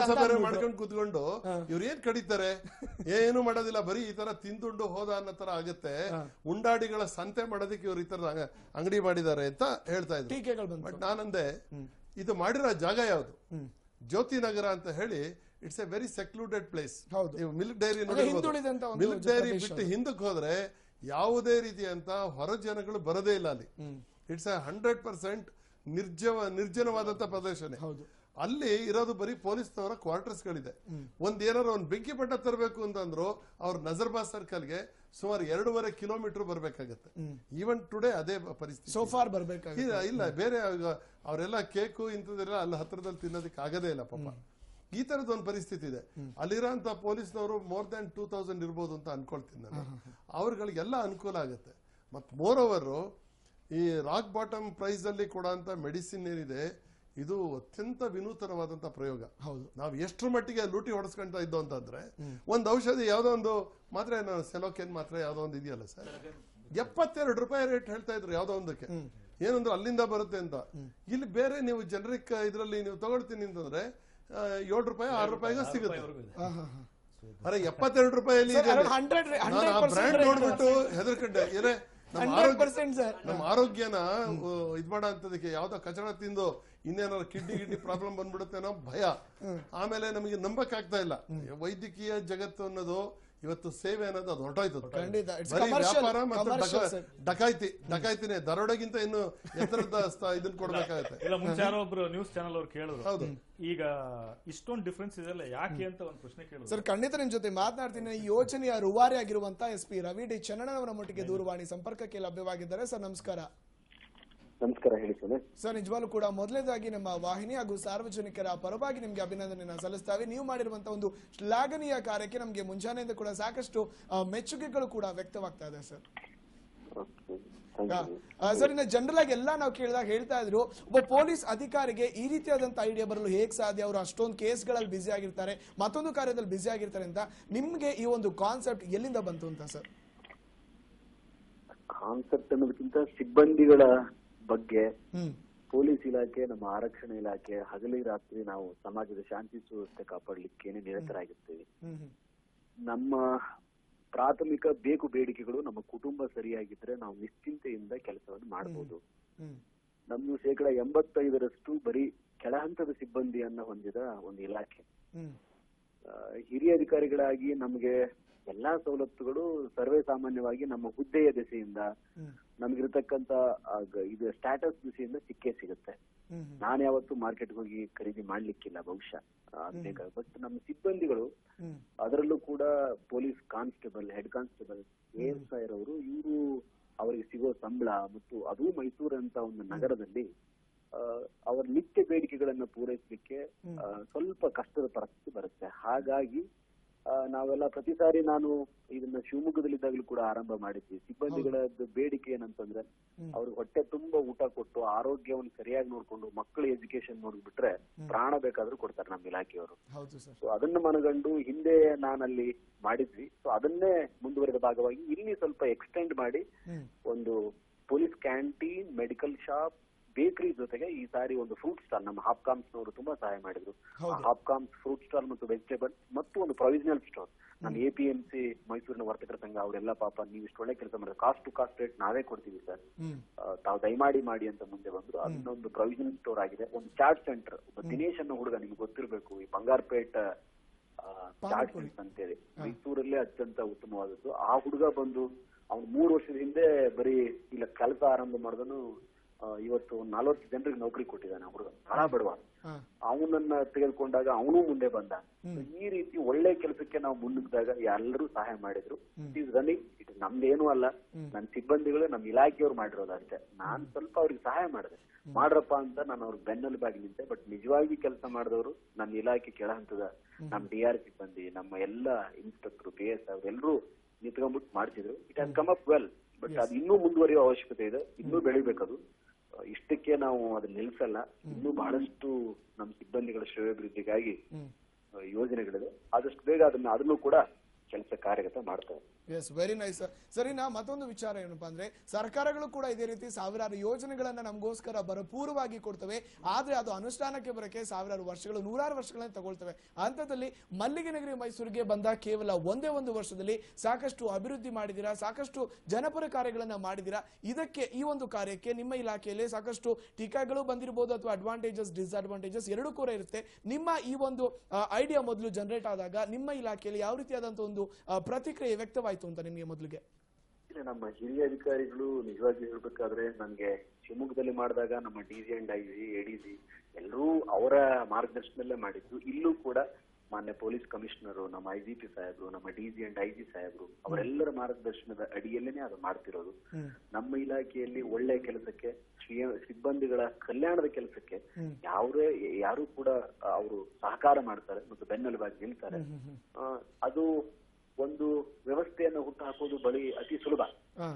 ಮಾಡ್ಕೊಂಡು ಕೂತ್ಕೊಂಡು ಇವ್ರು ಏನ್ ಕಡಿತಾರೆ, ಏನು ಮಾಡೋದಿಲ್ಲ, ಬರೀ ಈ ತರ ತಿಂದುಂಡು ಹೋದ ಅನ್ನೋ ತರ ಆಗುತ್ತೆ. ಉಂಡಾಡಿಗಳ ಸಂತೆ ಮಾಡೋದಕ್ಕೆ ಇವ್ರು ಈ ತರ ಅಂಗಡಿ ಮಾಡಿದ್ದಾರೆ ಅಂತ ಹೇಳ್ತಾ ಇದ್ರು. ಟೀಕೆಗಳು. ಬಟ್ ನಾನಂದೆ ಇದು ಮಾಡಿರೋ ಜಾಗ ಯಾವ್ದು? ಜ್ಯೋತಿ ನಗರ ಅಂತ ಹೇಳಿ it's A very secluded place. ನೀವು ಮಿಲ್ಕ್ ಡೈರಿ ಮಿಲ್ಕ್ ಡೈರಿ ಬಿಟ್ಟು ಹಿಂದಕ್ಕೆ ಹೋದ್ರೆ ಯಾವುದೇ ರೀತಿಯಂತ ಹೊರ ಜನಗಳು ಬರೋದೇ ಇಲ್ಲ ಅಲ್ಲಿ. ಇಟ್ಸ್ 100% ನಿರ್ಜನವಾದಂತ ಪ್ರದೇಶನೇ. ಅಲ್ಲಿ ಇರೋದು ಬರೀ ಪೊಲೀಸ್ನವರ ಕ್ವಾರ್ಟರ್ಸ್ ಗಳಿದೆ. ಏನಾರು ಒಂದು ಬೆಂಕಿ ಪಟ್ಟ ತರಬೇಕು ಅಂತಂದ್ರು ಅವ್ರು ನಜರ್ಬಾದ್ ಸರ್ಕಲ್ಗೆ ಸುಮಾರು 2.5 ಕಿಲೋಮೀಟರ್ ಬರ್ಬೇಕಾಗತ್ತೆ. ಈವನ್ ಟುಡೇ ಅದೇ ಪರಿಸ್ಥಿತಿ. ಸೋಫಾರ್ ಬರ್ಬೇಕಾಗಿಲ್ಲ. ಇಲ್ಲ ಬೇರೆ ಅವರೆಲ್ಲ ಕೇಕು ಇಂಥದ್ದೆಲ್ಲ ಅಲ್ಲಿ ಹತ್ರದಲ್ಲಿ ತಿನ್ನೋದಕ್ಕೆ ಆಗದೇ ಇಲ್ಲ ಪಾಪ. ಈ ತರದ ಒಂದು ಪರಿಸ್ಥಿತಿ ಇದೆ. ಅಲ್ಲಿರೋಂತ ಪೊಲೀಸ್ನವರು ಮೋರ್ ದನ್ 2000 ಇರ್ಬೋದು ಅಂತ ಅನ್ಕೊಳ್ತೀನಿ ನಾನು. ಅವ್ರಗಳಿಗೆಲ್ಲ ಅನುಕೂಲ ಆಗುತ್ತೆ. ಮತ್ ಮೋರ್ ಓವರ್ ಈ ರಾಕ್ ಬಾಟಮ್ ಪ್ರೈಸ್ ಅಲ್ಲಿ ಕೊಡೋಂತ ಮೆಡಿಸಿನ್ ಏನಿದೆ ಇದು ಅತ್ಯಂತ ವಿನೂತನವಾದಂತ ಪ್ರಯೋಗ. ನಾವು ಎಷ್ಟರ ಮಟ್ಟಿಗೆ ಲೂಟಿ ಹೊಡೆಸ್ಕೊಂತ ಇದ್ದೋ ಅಂತಂದ್ರೆ ಒಂದು ಔಷಧಿ ಯಾವ್ದೋ ಒಂದು ಮಾತ್ರ ಸೆಲೋಕೆನ್ ಮಾತ್ರ ಯಾವ್ದೋ ಒಂದು ಇದೆಯಲ್ಲ ಸರ್, 72 ರೂಪಾಯಿ ರೇಟ್ ಹೇಳ್ತಾ ಇದ್ರು ಯಾವ್ದೋ ಒಂದಕ್ಕೆ. ಏನಂದ್ರೆ ಅಲ್ಲಿಂದ ಬರುತ್ತೆ ಅಂತ. ಇಲ್ಲಿ ಬೇರೆ ನೀವು ಜನರಿಕ್ ಇದ್ರಲ್ಲಿ ನೀವು ತಗೊಳ್ತೀನಿ ಅಂತಂದ್ರೆ 7 ರೂಪಾಯಿ 6 ರೂಪಾಯಿಗೆ ಸಿಗುತ್ತೆ. ಅರೆ 72 ರೂಪಾಯಲ್ಲಿ ಬ್ರ್ಯಾಂಡ್ ನೋಡ್ಬಿಟ್ಟು ಹೆದರ್ಕೊಂಡೆ. ಏನೇ ನಮ್ಮ ಆರೋಗ್ಯನ ಇದ್ ಮಾಡೋ ಅಂತದಕ್ಕೆ ಯಾವ್ದೋ ಕಚಡ ತಿಂದು ಇನ್ನೇನಾದ್ರು ಕಿಡ್ನಿ ಪ್ರಾಬ್ಲಮ್ ಬಂದ್ಬಿಡುತ್ತೆ ಅನ್ನೋ ಭಯ. ಆಮೇಲೆ ನಮಗೆ ನಂಬಕ್ ಆಗ್ತಾ ಇಲ್ಲ. ವೈದ್ಯಕೀಯ ಜಗತ್ತು ಅನ್ನೋದು ಇವತ್ತು ಸೇವೆ ಅನ್ನೋದು ಅದು ಹೊರಟೋಯ್ತು. ಬರೀ ವ್ಯಾಪಾರ ಮತ್ತು ಡಕಾಯ್ತಿನೇ ದರೋಡೆಗಿಂತ ಇನ್ನು ಎತ್ತರದ ಇದನ್ನ ಕೊಡ್ಬೇಕಾಗತ್ತೆ. ಇಲ್ಲ ಮುಂಚೆ ಯಾರೋ ಒಬ್ರು ನ್ಯೂಸ್ ಚಾನಲ್ ಅವ್ರು ಕೇಳಿದ್ರು. ಹೌದು, ಈಗ ಇಷ್ಟೊಂದು ಡಿಫ್ರೆನ್ಸ್ ಇದೆಲ್ಲ ಯಾಕೆ ಅಂತ ಒಂದು ಪ್ರಶ್ನೆ ಕೇಳಿದ್ರು. ಸರ್ ಖಂಡಿತ ನಿಮ್ ಜೊತೆ ಮಾತನಾಡ್ತೀನಿ. ಈ ಯೋಜನೆಯ ರೂವಾರಿ ಆಗಿರುವಂತಹ SP ರವಿ ಡಿ ಚನ್ನಣ್ಣನ್ ಅವರ ಮಟ್ಟಿಗೆ ದೂರವಾಣಿ ಸಂಪರ್ಕಕ್ಕೆ ಲಭ್ಯವಾಗಿದ್ದಾರೆ. ಸರ್ ನಮಸ್ಕಾರ. ನಮಸ್ಕಾರ, ಹೇಳಿ ಸರ್. ನಿಜವಾಗ್ಲೂ ಕೂಡ ಮೊದಲನೇದಾಗಿ ನಮ್ಮ ವಾಹಿನಿ ಹಾಗೂ ಸಾರ್ವಜನಿಕರ ಪರವಾಗಿ ನಿಮ್ಗೆ ಅಭಿನಂದನೆಯನ್ನ ಸಲ್ಲಿಸ್ತಾವೆ. ನೀವು ಮಾಡಿರುವಂತಹ ಒಂದು ಶ್ಲಾಘನೀಯ ಕಾರ್ಯಕ್ಕೆ ನಮ್ಗೆ ಮುಂಜಾನೆಯಿಂದ ಕೂಡ ಸಾಕಷ್ಟು ಮೆಚ್ಚುಗೆಗಳು ಕೂಡ ವ್ಯಕ್ತವಾಗ್ತಾ ಇದೆ ಸರ್. ಸರ್ ಇನ್ನು ಜನರಲ್ ಆಗಿ ಎಲ್ಲ ನಾವು ಕೇಳಿದಾಗ ಹೇಳ್ತಾ ಇದ್ರು, ಒಬ್ಬ ಪೊಲೀಸ್ ಅಧಿಕಾರಿಗೆ ಈ ರೀತಿಯಾದಂತಹ ಐಡಿಯಾ ಬರಲು ಹೇಗ್ ಸಾಧ್ಯ? ಅವರು ಅಷ್ಟೊಂದು ಕೇಸ್ಗಳಲ್ಲಿ ಬ್ಯುಸಿ ಆಗಿರ್ತಾರೆ, ಮತ್ತೊಂದು ಕಾರ್ಯದಲ್ಲಿ ಬ್ಯುಸಿ ಆಗಿರ್ತಾರೆ ಅಂತ. ನಿಮ್ಗೆ ಈ ಒಂದು ಕಾನ್ಸೆಪ್ಟ್ ಎಲ್ಲಿಂದ ಬಂತು ಅಂತ ಸರ್? ಕಾನ್ಸೆಪ್ಟ್ ಅನ್ನೋದಕ್ಕಿಂತ ಸಿಬ್ಬಂದಿಗಳ ಬಗ್ಗೆ ಪೊಲೀಸ್ ಇಲಾಖೆ, ನಮ್ಮ ಆರಕ್ಷಣಾ ಇಲಾಖೆ ಹಗಲಿ ರಾತ್ರಿ ನಾವು ಸಮಾಜದ ಶಾಂತಿ ಸುವ್ಯವಸ್ಥೆ ಕಾಪಾಡಲಿಕ್ಕೇನೆ ನಿರತರಾಗಿರ್ತೀವಿ. ನಮ್ಮ ಪ್ರಾಥಮಿಕ ಬೇಡಿಕೆಗಳು ನಮ್ಮ ಕುಟುಂಬ ಸರಿಯಾಗಿದ್ರೆ ನಾವು ನಿಶ್ಚಿಂತೆಯಿಂದ ಕೆಲಸವನ್ನು ಮಾಡಬಹುದು. ನಮ್ದು 85% ಬರೀ ಕೆಳಹಂತದ ಸಿಬ್ಬಂದಿಯನ್ನ ಹೊಂದಿದ ಒಂದು ಇಲಾಖೆ. ಹಿರಿಯ ಅಧಿಕಾರಿಗಳಾಗಿ ನಮ್ಗೆ ಎಲ್ಲಾ ಸವಲತ್ತುಗಳು ಸರ್ವೇ ಸಾಮಾನ್ಯವಾಗಿ ನಮ್ಮ ಹುದ್ದೆಯ ದೆಸೆಯಿಂದ ನಮ್ಗಿರ್ತಕ್ಕಂತ ಇದು ಸ್ಟ್ಯಾಟಸ್ ದಿಸೆಯಿಂದ ಸಿಕ್ಕೇ ಸಿಗುತ್ತೆ. ನಾನು ಯಾವತ್ತು ಮಾರ್ಕೆಟ್ಗೆ ಹೋಗಿ ಖರೀದಿ ಮಾಡ್ಲಿಕ್ಕಿಲ್ಲ ಬಹುಶಃ. ಬಟ್ ನಮ್ಮ ಸಿಬ್ಬಂದಿಗಳು, ಅದರಲ್ಲೂ ಕೂಡ police constable, head constable, ASI ಅವರು, ಇವರು ಅವರಿಗೆ ಸಿಗೋ ಸಂಬಳ ಮತ್ತು ಅದು ಮೈಸೂರು ಅಂತ ಒಂದು ನಗರದಲ್ಲಿ ಅವರ ನಿತ್ಯ ಬೇಡಿಕೆಗಳನ್ನ ಪೂರೈಸಲಿಕ್ಕೆ ಸ್ವಲ್ಪ ಕಷ್ಟದ ಪರಿಸ್ಥಿತಿ ಬರುತ್ತೆ. ಹಾಗಾಗಿ ನಾವೆಲ್ಲ ಪ್ರತಿ ಸಾರಿ ನಾನು ಇದನ್ನ ಶಿವಮೊಗ್ಗದಲ್ಲಿದ್ದಾಗಲೂ ಕೂಡ ಆರಂಭ ಮಾಡಿದ್ವಿ. ಸಿಬ್ಬಂದಿಗಳದ್ದು ಬೇಡಿಕೆ ಏನಂತಂದ್ರೆ ಅವ್ರಿಗೆ ಹೊಟ್ಟೆ ತುಂಬಾ ಊಟ ಕೊಟ್ಟು ಆರೋಗ್ಯವನ್ನು ಸರಿಯಾಗಿ ನೋಡ್ಕೊಂಡು ಮಕ್ಕಳ ಎಜುಕೇಶನ್ ನೋಡ್ಬಿಟ್ರೆ ಪ್ರಾಣ ಬೇಕಾದ್ರೂ ಕೊಡ್ತಾರೆ ನಮ್ಮ ಇಲಾಖೆಯವರು. ಸೊ ಅದನ್ನ ಮನಗಂಡು ಹಿಂದೆ ನಾನಲ್ಲಿ ಮಾಡಿದ್ವಿ. ಸೊ ಅದನ್ನೇ ಮುಂದುವರೆದ ಭಾಗವಾಗಿ ಇಲ್ಲಿ ಸ್ವಲ್ಪ ಎಕ್ಸ್ಟೆಂಡ್ ಮಾಡಿ ಒಂದು police canteen, medical shop, bakery ಜೊತೆಗೆ ಈ ಸಾರಿ ಒಂದು ಫ್ರೂಟ್ ಸ್ಟಾಲ್ ನಮ್ಮ ಹಾಪ್ಕಾಮ್ಸ್ ನವರು ತುಂಬಾ ಸಹಾಯ ಮಾಡಿದ್ರು. ಹಾಪ್ಕಾಮ್ಸ್ ಫ್ರೂಟ್ ಸ್ಟಾಲ್ ಮತ್ತು ವೆಜಿಟೇಬಲ್ ಮತ್ತು ಒಂದು ಪ್ರೊವಿಷನಲ್ ಸ್ಟೋರ್. ನಾನು APMC ಮೈಸೂರಿನ ವರ್ತಕರ ಸಂಘ ಅವರೆಲ್ಲ ಪಾಪ ನೀವು ಇಷ್ಟು ಒಳ್ಳೆ ಕೆಲಸ ಮಾಡಿದ್ರೆ ಕಾಸ್ಟ್ ಟು ಕಾಸ್ಟ್ ರೇಟ್ ನಾವೇ ಕೊಡ್ತೀವಿ ಸರ್, ತಾವು ದಯಮಾಡಿ ಮಾಡಿ ಅಂತ ಮುಂದೆ ಬಂದ್ರು. ಅದನ್ನೊಂದು ಪ್ರೊವಿಷನಲ್ ಸ್ಟೋರ್ ಆಗಿದೆ. ಒಂದು ಚಾಟ್ ಸೆಂಟರ್, ಒಬ್ಬ ದಿನೇಶ್ ಅನ್ನೋ ಹುಡುಗ, ನಿಮ್ಗೆ ಗೊತ್ತಿರಬೇಕು, ಈ ಬಂಗಾರಪೇಟ್ ಚಾಟ್ ಸೆಂಟರ್ ಅಂತೇಳಿ ಮೈಸೂರಲ್ಲೇ ಅತ್ಯಂತ ಉತ್ತಮವಾದದ್ದು. ಆ ಹುಡುಗ ಬಂದು ಅವ್ನು 3 ವರ್ಷದ ಹಿಂದೆ ಬರೀ ಇಲ್ಲ ಕೆಲಸ ಆರಂಭ ಮಾಡಿದನು. ಇವತ್ತು 40 ಜನರಿಗೆ ನೌಕರಿ ಕೊಟ್ಟಿದ್ದಾನೆ. ಹುಡುಗ ಬಹಳ ಬಡವ. ಅವನನ್ನ ತೆಗೆದುಕೊಂಡಾಗ ಅವನು ಮುಂದೆ ಬಂದ. ಈ ರೀತಿ ಒಳ್ಳೆ ಕೆಲಸಕ್ಕೆ ನಾವು ಮುನ್ನುಗ್ಗಿದಾಗ ಎಲ್ಲರೂ ಸಹಾಯ ಮಾಡಿದ್ರು. It is running. ಇಟ್ ನಮ್ದೇನು ಅಲ್ಲ, ನನ್ನ ಸಿಬ್ಬಂದಿಗಳು ನಮ್ಮ ಇಲಾಖೆಯವ್ರು ಮಾಡಿರೋದು ಅಷ್ಟೇ. ನಾನ್ ಸ್ವಲ್ಪ ಅವ್ರಿಗೆ ಸಹಾಯ ಮಾಡಿದೆ, ಮಾಡ್ರಪ್ಪ ಅಂತ ನಾನು ಅವ್ರಿಗೆ ಬೆನ್ನೆಲುಬಾಗಿ ನಿಂತೆ. ಬಟ್ ನಿಜವಾಗಿ ಕೆಲಸ ಮಾಡಿದವರು ನನ್ನ ಇಲಾಖೆ ಕೆಳ ಹಂತದ ನಮ್ಮ DR ಸಿಬ್ಬಂದಿ, ನಮ್ಮ ಎಲ್ಲ ಇನ್ಸ್ಪೆಕ್ಟರ್, PS ಅವರೆಲ್ಲರೂ ನಿಂತ್ಕೊಂಡ್ಬಿಟ್ಟು ಮಾಡ್ತಿದ್ರು. It has come up well. But ಅದು ಇನ್ನೂ ಮುಂದುವರಿಯುವ ಅವಶ್ಯಕತೆ ಇದೆ, ಇನ್ನೂ ಬೆಳಿಬೇಕದು. ಇಷ್ಟಕ್ಕೆ ನಾವು ಅದನ್ನ ನಿಲ್ಸಲ್ಲ. ಇನ್ನೂ ಬಹಳಷ್ಟು ನಮ್ಮ ಸಿಬ್ಬಂದಿಗಳ ಶ್ರೇಯೋಭಿವೃದ್ಧಿಗಾಗಿ ಯೋಜನೆಗಳಿದೆ. ಆದಷ್ಟು ಬೇಗ ಅದನ್ನು ಕೂಡ ಕೆಲಸ ಕಾರ್ಯಗತ ಮಾಡ್ತಾರೆ. Yes, very nice sir. ಸರಿ, ಮತ್ತೊಂದು ವಿಚಾರ ಏನಪ್ಪಾ ಅಂದ್ರೆ, ಸರ್ಕಾರಗಳು ಕೂಡ ಇದೇ ರೀತಿ ಸಾವಿರಾರು ಯೋಜನೆಗಳನ್ನ ನಮಗೋಸ್ಕರ ಭರಪೂರವಾಗಿ ಕೊಡ್ತವೆ. ಆದ್ರೆ ಅದು ಅನುಷ್ಠಾನಕ್ಕೆ ಬರಕ್ಕೆ ಸಾವಿರಾರು ವರ್ಷಗಳು, 100 ವರ್ಷಗಳನ್ನ ತಗೊಳ್ತವೆ. ಹಂತದಲ್ಲಿ ಮಲ್ಲಿಗೆ ನಗರಿ ಮೈಸೂರಿಗೆ ಬಂದ ಕೇವಲ ಒಂದೇ ಒಂದು ವರ್ಷದಲ್ಲಿ ಸಾಕಷ್ಟು ಅಭಿವೃದ್ಧಿ ಮಾಡಿದಿರಾ, ಸಾಕಷ್ಟು ಜನಪರ ಕಾರ್ಯಗಳನ್ನ ಮಾಡಿದಿರಾ. ಇದಕ್ಕೆ, ಈ ಒಂದು ಕಾರ್ಯಕ್ಕೆ ನಿಮ್ಮ ಇಲಾಖೆಯಲ್ಲಿ ಸಾಕಷ್ಟು ಟೀಕಾಗಳು ಬಂದಿರಬಹುದು, ಅಥವಾ ಅಡ್ವಾಂಟೇಜಸ್, ಡಿಸ್ಅಡ್ವಾಂಟೇಜಸ್ ಎರಡೂ ಕೂಡ ಇರುತ್ತೆ. ನಿಮ್ಮ ಈ ಒಂದು ಐಡಿಯಾ ಮೊದಲು ಜನರೇಟ್ ಆದಾಗ ನಿಮ್ಮ ಇಲಾಖೆಯಲ್ಲಿ ಯಾವ ರೀತಿಯಾದಂತಹ ಒಂದು ಪ್ರತಿಕ್ರಿಯೆ ವ್ಯಕ್ತವಾಯಿತು ಅಂತ ನಿಮಗೆ ಮೊದಲಿಗೆ? ನಮ್ಮ ಹಿರಿಯ ಅಧಿಕಾರಿಗಳು ನಿಜವಾಗಿ ಹೇಳ್ಬೇಕಾದ್ರೆ, ನನ್ಗೆ ಶಿವಮೊಗ್ಗದಲ್ಲಿ ಮಾಡಿದಾಗ ನಮ್ಮ DG and IG, ADG ಎಲ್ಲರೂ ಅವರ ಮಾರ್ಗದರ್ಶನದಲ್ಲೇ ಮಾಡಿದ್ದು. ಇಲ್ಲೂ ಕೂಡ ಮಾನ್ಯ ಪೊಲೀಸ್ ಕಮಿಷನರು, ನಮ್ಮ IGP ಸಾಹೇಬ್ರು, ನಮ್ಮ DG and IG ಸಾಹೇಬ್ರು ಅವರೆಲ್ಲರ ಮಾರ್ಗದರ್ಶನದ ಅಡಿಯಲ್ಲೇನೆ ಅದು ಮಾಡ್ತಿರೋದು. ನಮ್ಮ ಇಲಾಖೆಯಲ್ಲಿ ಒಳ್ಳೆ ಕೆಲಸಕ್ಕೆ, ಸಿಬ್ಬಂದಿಗಳ ಕಲ್ಯಾಣದ ಕೆಲಸಕ್ಕೆ ಯಾರು ಕೂಡ ಅವರು ಸಹಕಾರ ಮಾಡ್ತಾರೆ ಮತ್ತು ಬೆನ್ನೆಲುಬಾಗಿ ನಿಲ್ತಾರೆ. ಅದು ಒಂದು ವ್ಯವಸ್ಥೆಯನ್ನು ಹುಟ್ಟು ಹಾಕೋದು ಅತಿ ಸುಲಭ,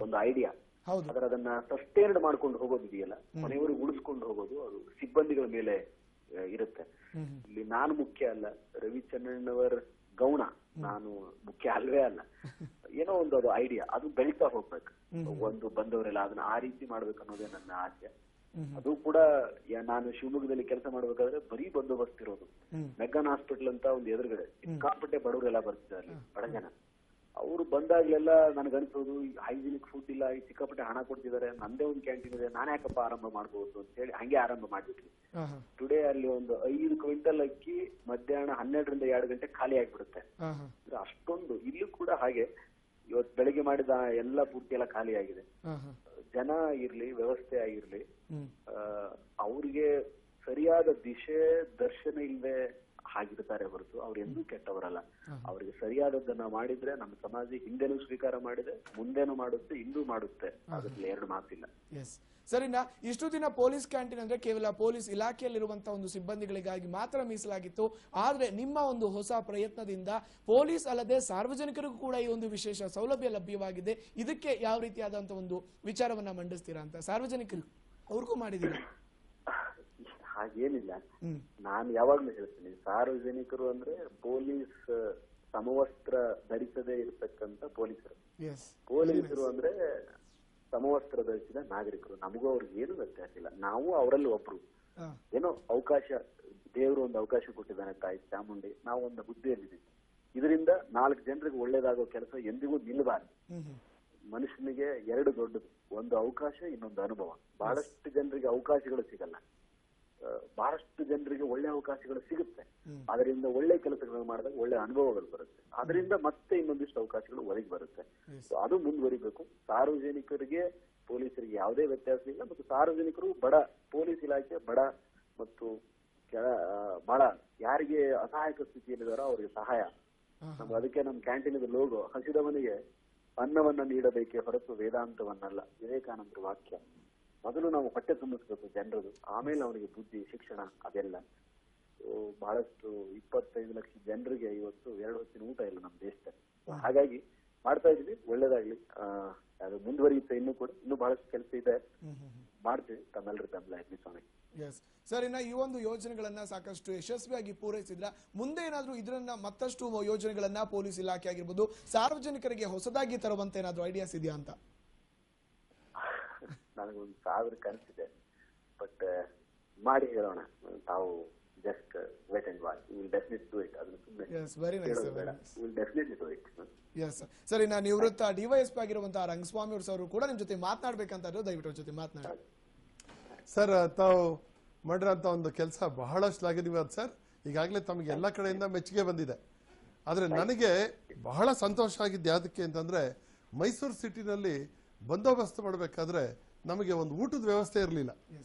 ಒಂದು ಐಡಿಯಾ. ಆದ್ರೆ ಅದನ್ನ ಸಸ್ಟೈನ್ಡ್ ಮಾಡ್ಕೊಂಡು ಹೋಗೋದಿದೆಯಲ್ಲ, ಮನೆಯವರಿಗೆ ಉಳಿಸ್ಕೊಂಡು ಹೋಗೋದು, ಅದು ಸಿಬ್ಬಂದಿಗಳ ಮೇಲೆ ಇರುತ್ತೆ. ಇಲ್ಲಿ ನಾನು ಮುಖ್ಯ ಅಲ್ಲ, ರವಿಚಂದ್ರಣ್ಣವರ ಗೌಣ ನಾನು ಮುಖ್ಯ ಅಲ್ವೇ ಅಲ್ಲ. ಏನೋ ಒಂದು ಅದು ಐಡಿಯಾ, ಅದು ಬೆಳೀತಾ ಹೋಗ್ಬೇಕು. ಒಂದು ಬಂದವರೆಲ್ಲ ಅದನ್ನ ಆ ರೀತಿ ಮಾಡ್ಬೇಕು ಅನ್ನೋದೇ ನನ್ನ ಆಸೆ. ಅದು ಕೂಡ ನಾನು ಶಿವಮೊಗ್ಗದಲ್ಲಿ ಕೆಲಸ ಮಾಡ್ಬೇಕಾದ್ರೆ ಬರೀ ಬಂದೋಬಸ್ತ್ ಇರೋದು. ಮೆಗ್ಗಾನ್ ಹಾಸ್ಪಿಟಲ್ ಅಂತ ಒಂದು ಎದುರುಗಡೆ ಸಿಕ್ಕಾಪಟ್ಟೆ ಬಡವರೆಲ್ಲ ಬರ್ತಿದ್ದಾರೆ, ಬಡ ಜನ. ಅವ್ರು ಬಂದಾಗ್ಲೆಲ್ಲ ನನ್ಗನ್ಸೋದು ಹೈಜಿನಿಕ್ ಫುಡ್ ಇಲ್ಲ, ಈ ಸಿಕ್ಕಾಪಟ್ಟೆ ಹಣ ಕೊಡ್ತಿದ್ದಾರೆ, ನಂದೇ ಒಂದು ಕ್ಯಾಂಟೀನ್ ಇದೆ, ನಾನು ಯಾಕಪ್ಪ ಆರಂಭ ಮಾಡ್ಬೋದು ಅಂತ ಹೇಳಿ ಹಂಗೆ ಆರಂಭ ಮಾಡ್ಬಿಟ್ವಿ. ಟುಡೇ ಅಲ್ಲಿ ಒಂದು 5 ಕ್ವಿಂಟಲ್ ಅಕ್ಕಿ ಮಧ್ಯಾಹ್ನ 12 ರಿಂದ 2 ಗಂಟೆ ಖಾಲಿ ಆಗ್ಬಿಡುತ್ತೆ. ಅಷ್ಟೊಂದು ಇಲ್ಲೂ ಕೂಡ ಹಾಗೆ. ಇವತ್ತು ಬೆಳಿಗ್ಗೆ ಮಾಡಿದ ಎಲ್ಲ ಪೂರ್ತಿ ಎಲ್ಲ ಖಾಲಿ ಆಗಿದೆ. ಜನ ಇರ್ಲಿ, ವ್ಯವಸ್ಥೆ ಆಗಿರ್ಲಿ, ಅವ್ರಿಗೆ ಸರಿಯಾದ ದಿಶೆ ದರ್ಶನ ಇಲ್ಲದೆ ಆಗಿರ್ತಾರೆ ಹೊರತು ಅವ್ರು ಎಂದೂ ಕೆಟ್ಟವರಲ್ಲ. ಅವ್ರಿಗೆ ಸರಿಯಾದದ್ದನ್ನ ಮಾಡಿದ್ರೆ ನಮ್ಮ ಸಮಾಜ ಹಿಂದೆನೂ ಸ್ವೀಕಾರ ಮಾಡಿದೆ, ಮುಂದೆನೂ ಮಾಡುತ್ತೆ, ಇಂದೂ ಮಾಡುತ್ತೆ. ಅದ್ರಲ್ಲಿ 2 ಮಾತಿಲ್ಲ. ಸರಿನಾ? ಇಷ್ಟು ದಿನ ಪೊಲೀಸ್ ಕ್ಯಾಂಟೀನ್ ಅಂದ್ರೆ ಕೇವಲ ಪೊಲೀಸ್ ಇಲಾಖೆಯಲ್ಲಿರುವಂತಹ ಒಂದು ಸಿಬ್ಬಂದಿಗಳಿಗಾಗಿ ಮಾತ್ರ ಮೀಸಲಾಗಿತ್ತು. ಆದ್ರೆ ನಿಮ್ಮ ಒಂದು ಹೊಸ ಪ್ರಯತ್ನದಿಂದ ಪೊಲೀಸ್ ಅಲ್ಲದೆ ಸಾರ್ವಜನಿಕರಿಗೂ ಕೂಡ ಈ ಒಂದು ವಿಶೇಷ ಸೌಲಭ್ಯ ಲಭ್ಯವಾಗಿದೆ. ಇದಕ್ಕೆ ಯಾವ ರೀತಿಯಾದಂತಹ ಒಂದು ವಿಚಾರವನ್ನ ಮಂಡಿಸ್ತೀರಾ ಅಂತ? ಸಾರ್ವಜನಿಕರು ಅವ್ರಿಗೂ ಮಾಡಿದ್ದೀರಾ? ಹಾಗೇನಿಲ್ಲ. ನಾನು ಯಾವಾಗ್ಲೂ ಹೇಳ್ತೀನಿ, ಸಾರ್ವಜನಿಕರು ಅಂದ್ರೆ ಪೊಲೀಸ್ ಸಮವಸ್ತ್ರ ಧರಿಸದೇ ಇರತಕ್ಕಂತ ಪೊಲೀಸರು. ಪೊಲೀಸರು ಅಂದ್ರೆ ಸಮವಸ್ತ್ರ ಧರಿಸಿದ ನಾಗರಿಕರು. ನಮಗೂ ಅವ್ರಿಗೆ ಏನು ವ್ಯತ್ಯಾಸ ಇಲ್ಲ. ನಾವು ಅವರಲ್ಲಿ ಒಬ್ರು. ಏನೋ ಅವಕಾಶ, ದೇವರು ಒಂದು ಅವಕಾಶ ಕೊಟ್ಟಿದ್ದಾನೆ, ತಾಯಿ ಚಾಮುಂಡಿ. ನಾವು ಒಂದು ಹುದ್ದೆಯಲ್ಲಿದ್ದೀವಿ. ಇದರಿಂದ 4 ಜನರಿಗೆ ಒಳ್ಳೇದಾಗೋ ಕೆಲಸ ಎಂದಿಗೂ ನಿಲ್ಲಬಾರದು. ಮನುಷ್ಯನಿಗೆ 2 ದೊಡ್ಡದು, ಒಂದು ಅವಕಾಶ, ಇನ್ನೊಂದು ಅನುಭವ. ಬಹಳಷ್ಟು ಜನರಿಗೆ ಅವಕಾಶಗಳು ಸಿಗಲ್ಲ, ಬಹಳಷ್ಟು ಜನರಿಗೆ ಒಳ್ಳೆ ಅವಕಾಶಗಳು ಸಿಗುತ್ತೆ. ಅದರಿಂದ ಒಳ್ಳೆ ಕೆಲಸಗಳನ್ನು ಮಾಡಿದಾಗ ಒಳ್ಳೆ ಅನುಭವಗಳು ಬರುತ್ತೆ. ಅದರಿಂದ ಮತ್ತೆ ಇನ್ನೊಂದಿಷ್ಟು ಅವಕಾಶಗಳು ಒದಗಿ ಬರುತ್ತೆ. ಅದು ಮುಂದುವರಿಬೇಕು. ಸಾರ್ವಜನಿಕರಿಗೆ, ಪೊಲೀಸರಿಗೆ ಯಾವುದೇ ವ್ಯತ್ಯಾಸ ಇಲ್ಲ. ಮತ್ತು ಸಾರ್ವಜನಿಕರು ಬಡ, ಪೊಲೀಸ್ ಇಲಾಖೆ ಬಡ ಮತ್ತು ಬಹಳ ಯಾರಿಗೆ ಅಸಹಾಯಕ ಸ್ಥಿತಿಯಲ್ಲಿದ್ದಾರೋ ಅವರಿಗೆ ಸಹಾಯ. ಅದಕ್ಕೆ ನಮ್ಮ ಕ್ಯಾಂಟೀನ್ ಲೋಗೋ ಹಸಿದವನಿಗೆ ಅನ್ನವನ್ನ ನೀಡಬೇಕೇ ಹೊರತು ವೇದಾಂತವನ್ನಲ್ಲ, ವಿವೇಕಾನಂದರ ವಾಕ್ಯ. ಮೊದಲು ನಾವು ಹೊಟ್ಟೆ ತುಂಬಿಸ್ಬೇಕು ಜನರದು, ಆಮೇಲೆ ಅವನಿಗೆ ಬುದ್ಧಿ, ಶಿಕ್ಷಣ ಅದೆಲ್ಲ. ಬಹಳಷ್ಟು 25 ಲಕ್ಷ ಜನರಿಗೆ ಇವತ್ತು 2 ಹೊತ್ತಿನ ಊಟ ಇಲ್ಲ ನಮ್ಮ ದೇಶದಲ್ಲಿ. ಹಾಗಾಗಿ ಮಾಡ್ತಾ ಇದೀವಿ, ಒಳ್ಳೇದಾಗ್ಲಿ. ಅದು ಮುಂದುವರಿಯುತ್ತೆ. ಇನ್ನೂ ಬಹಳಷ್ಟು ಕೆಲಸ ಇದೆ, ಮಾಡ್ತೀವಿ. ತಮ್ಮೆಲ್ಲರ ಬೆಂಬಲ ಇರ್ಲಿ ಸ್ವಾಮಿ. ಸರ್, ಇನ್ನ ಈ ಒಂದು ಯೋಜನೆಗಳನ್ನ ಸಾಕಷ್ಟು ಯಶಸ್ವಿಯಾಗಿ ಪೂರೈಸಿದ್ರ ಮುಂದೆ ಏನಾದ್ರೂ ಇದನ್ನ ಮತ್ತಷ್ಟು ಯೋಜನೆಗಳನ್ನ ಪೊಲೀಸ್ ಇಲಾಖೆ ಆಗಿರ್ಬೋದು ಸಾರ್ವಜನಿಕರಿಗೆ ಹೊಸದಾಗಿ ತರುವಂತ ಏನಾದ್ರೂ ಐಡಿಯಾಸ್ ಇದೆಯಾ ಅಂತ? ನನಗೊಂದು 1000 ಕನಸಿದೆ, ಬಟ್ ಮಾಡಿ ಹೇಳೋಣ. ತಾವು just wait and watch. Will definitely do it. ಅದನ್ನ ಸುಮ್ಮನೆ will definitely do it. Sir, ಇನ್ನ ನಿವೃತ್ತ ಡಿವೈಎಸ್ಪಿ ಆಗಿರುವಂತಹ ರಂಗಸ್ವಾಮಿ ಅವರು ಕೂಡ ನಿಮ್ ಜೊತೆ ಮಾತನಾಡ್ಬೇಕಂತ ದಯವಿಟ್ಟು ಜೊತೆ ಮಾತನಾಡಿ. ಸರ್, ತಾವು ಮಾಡಿರೋಂಥ ಒಂದು ಕೆಲಸ ಬಹಳ ಶ್ಲಾಘನೀಯವಾದ ಸರ್. ಈಗಾಗಲೇ ತಮಗೆ ಎಲ್ಲ ಕಡೆಯಿಂದ ಮೆಚ್ಚುಗೆ ಬಂದಿದೆ. ಆದರೆ ನನಗೆ ಬಹಳ ಸಂತೋಷ ಆಗಿದ್ದು ಯಾವುದಕ್ಕೆ ಅಂತಂದ್ರೆ, ಮೈಸೂರು ಸಿಟಿನಲ್ಲಿ ಬಂದೋಬಸ್ತ್ ಮಾಡಬೇಕಾದ್ರೆ ನಮಗೆ ಒಂದು ಊಟದ ವ್ಯವಸ್ಥೆ ಇರಲಿಲ್ಲ.